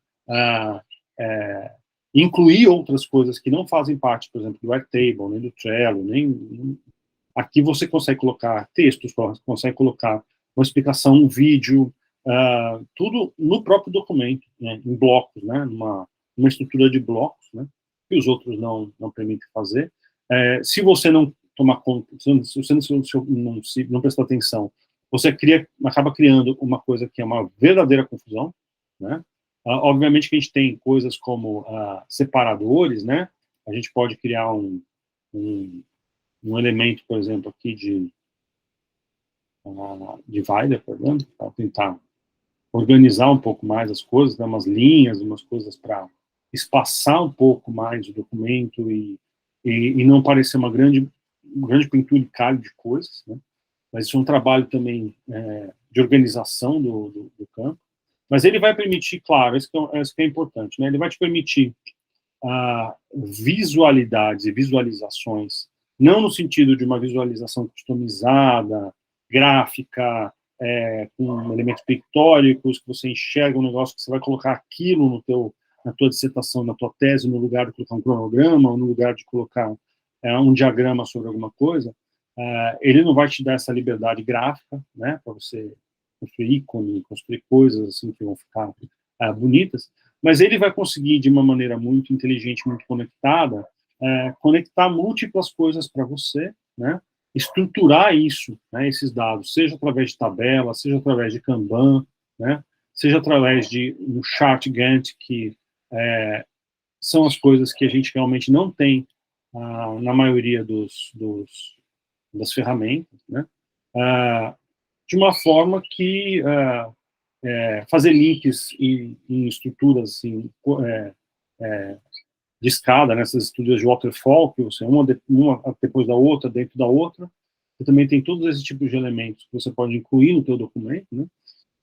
incluir outras coisas que não fazem parte, por exemplo, do Airtable, nem do Trello, nem... Aqui você consegue colocar textos, consegue colocar uma explicação, um vídeo, tudo no próprio documento, né, em blocos, né, numa estrutura de blocos, né, que os outros não permitem fazer. Se você não tomar conta, se você não prestar atenção, você acaba criando uma coisa que é uma verdadeira confusão, né. Obviamente que a gente tem coisas como separadores, né, a gente pode criar um elemento, por exemplo, aqui de divider, por exemplo, para tentar organizar um pouco mais as coisas, dar umas linhas, umas coisas para espaçar um pouco mais o documento e não parecer um grande pentulho de coisas, né? Mas isso é um trabalho também de organização do campo. Mas ele vai permitir, claro, isso que é importante, né? Ele vai te permitir visualidades e visualizações, não no sentido de uma visualização customizada, gráfica, com elementos pictóricos, que você enxerga um negócio que você vai colocar aquilo na tua dissertação, na tua tese, no lugar de colocar um cronograma, ou no lugar de colocar um diagrama sobre alguma coisa. Ele não vai te dar essa liberdade gráfica, né, para você construir ícone, construir coisas assim que vão ficar bonitas, mas ele vai conseguir, de uma maneira muito inteligente, muito conectada, conectar múltiplas coisas para você, né, estruturar isso, né, esses dados, seja através de tabela, seja através de Kanban, né, seja através de um chart Gantt, que são as coisas que a gente realmente não tem na maioria das ferramentas, né, de uma forma que fazer links em estruturas assim, de escada, nessas estruturas de waterfall, que você uma depois da outra, dentro da outra, você também tem todos esses tipos de elementos que você pode incluir no teu documento, né?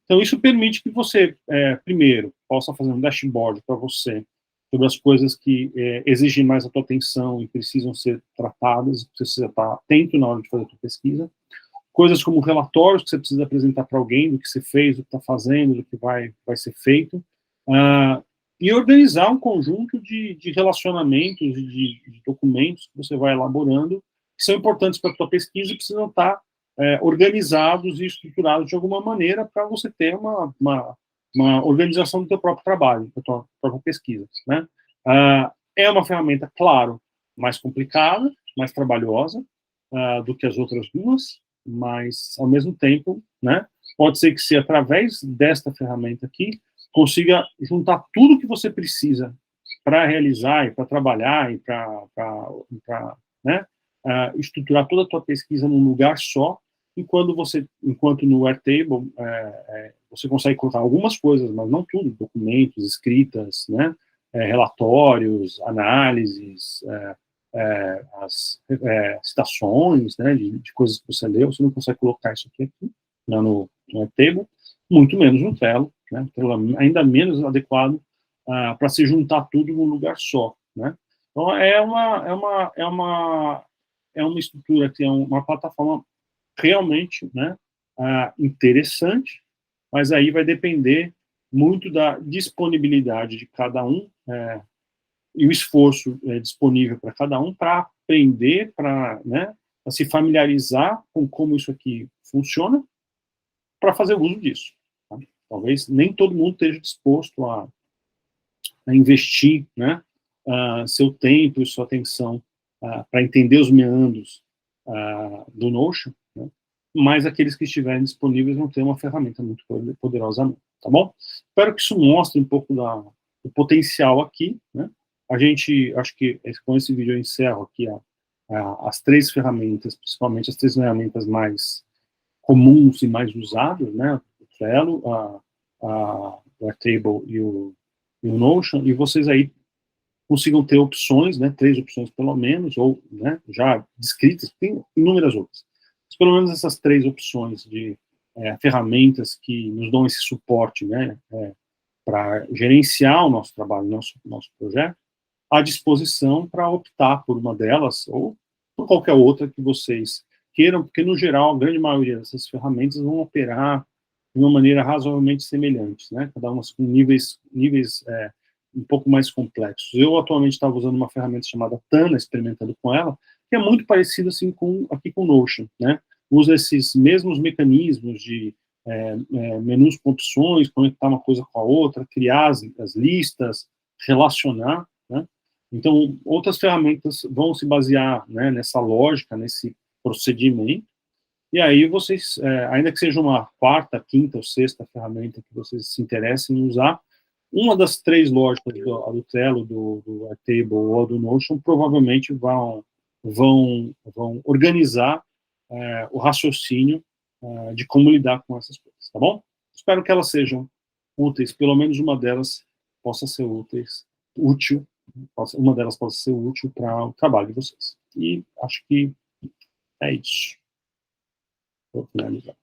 Então, isso permite que você, primeiro, possa fazer um dashboard para você sobre as coisas que exigem mais a tua atenção e precisam ser tratadas, você precisa estar atento na hora de fazer a tua pesquisa. Coisas como relatórios que você precisa apresentar para alguém do que você fez, do que está fazendo, do que vai ser feito, e organizar um conjunto de relacionamentos e de documentos que você vai elaborando, que são importantes para a tua pesquisa e precisam estar organizados e estruturados de alguma maneira para você ter uma organização do teu próprio trabalho, da tua própria pesquisa, né? É uma ferramenta, claro, mais complicada, mais trabalhosa do que as outras duas, mas, ao mesmo tempo, né, pode ser que se, através desta ferramenta aqui, consiga juntar tudo que você precisa para realizar e para trabalhar e para né, estruturar toda a tua pesquisa num lugar só, enquanto no Airtable você consegue colocar algumas coisas, mas não tudo, documentos, escritas, né, relatórios, análises, as citações, né, de coisas que você leu, você não consegue colocar isso aqui no Airtable, muito menos no Trello, né, ainda menos adequado para se juntar tudo num lugar só, né. Então, é uma estrutura que é uma plataforma realmente, né, interessante, mas aí vai depender muito da disponibilidade de cada um, e o esforço disponível para cada um para aprender, para se familiarizar com como isso aqui funciona, para fazer uso disso. Tá? Talvez nem todo mundo esteja disposto a investir, né, seu tempo e sua atenção para entender os meandros do Notion, né, mas aqueles que estiverem disponíveis vão ter uma ferramenta muito poderosa, tá bom? Espero que isso mostre um pouco do potencial aqui, né? Acho que com esse vídeo eu encerro aqui as três ferramentas, principalmente as três ferramentas mais comuns e mais usadas, né? O Trello, o Airtable e o Notion, e vocês aí consigam ter opções, né, 3 opções pelo menos, ou, né, já descritas, tem inúmeras outras. Mas pelo menos essas 3 opções de ferramentas que nos dão esse suporte, né, para gerenciar o nosso trabalho, nosso projeto, à disposição para optar por uma delas, ou por qualquer outra que vocês queiram, porque, no geral, a grande maioria dessas ferramentas vão operar de uma maneira razoavelmente semelhante, né? Cada uma com níveis um pouco mais complexos. Eu, atualmente, estava usando uma ferramenta chamada Tana, experimentando com ela, que é muito parecida, assim, aqui com o Notion, né? Usa esses mesmos mecanismos de menus com opções, conectar uma coisa com a outra, criar as listas, relacionar, né? Então, outras ferramentas vão se basear, né, nessa lógica, nesse procedimento, e aí vocês, ainda que seja uma quarta, quinta ou sexta ferramenta que vocês se interessem em usar, uma das 3 lógicas do Trello, do Airtable ou do Notion, provavelmente vão organizar o raciocínio de como lidar com essas coisas, tá bom? Espero que elas sejam úteis, pelo menos uma delas possa ser útil, uma delas possa ser útil para o trabalho de vocês. E acho que é isso. Vou finalizar.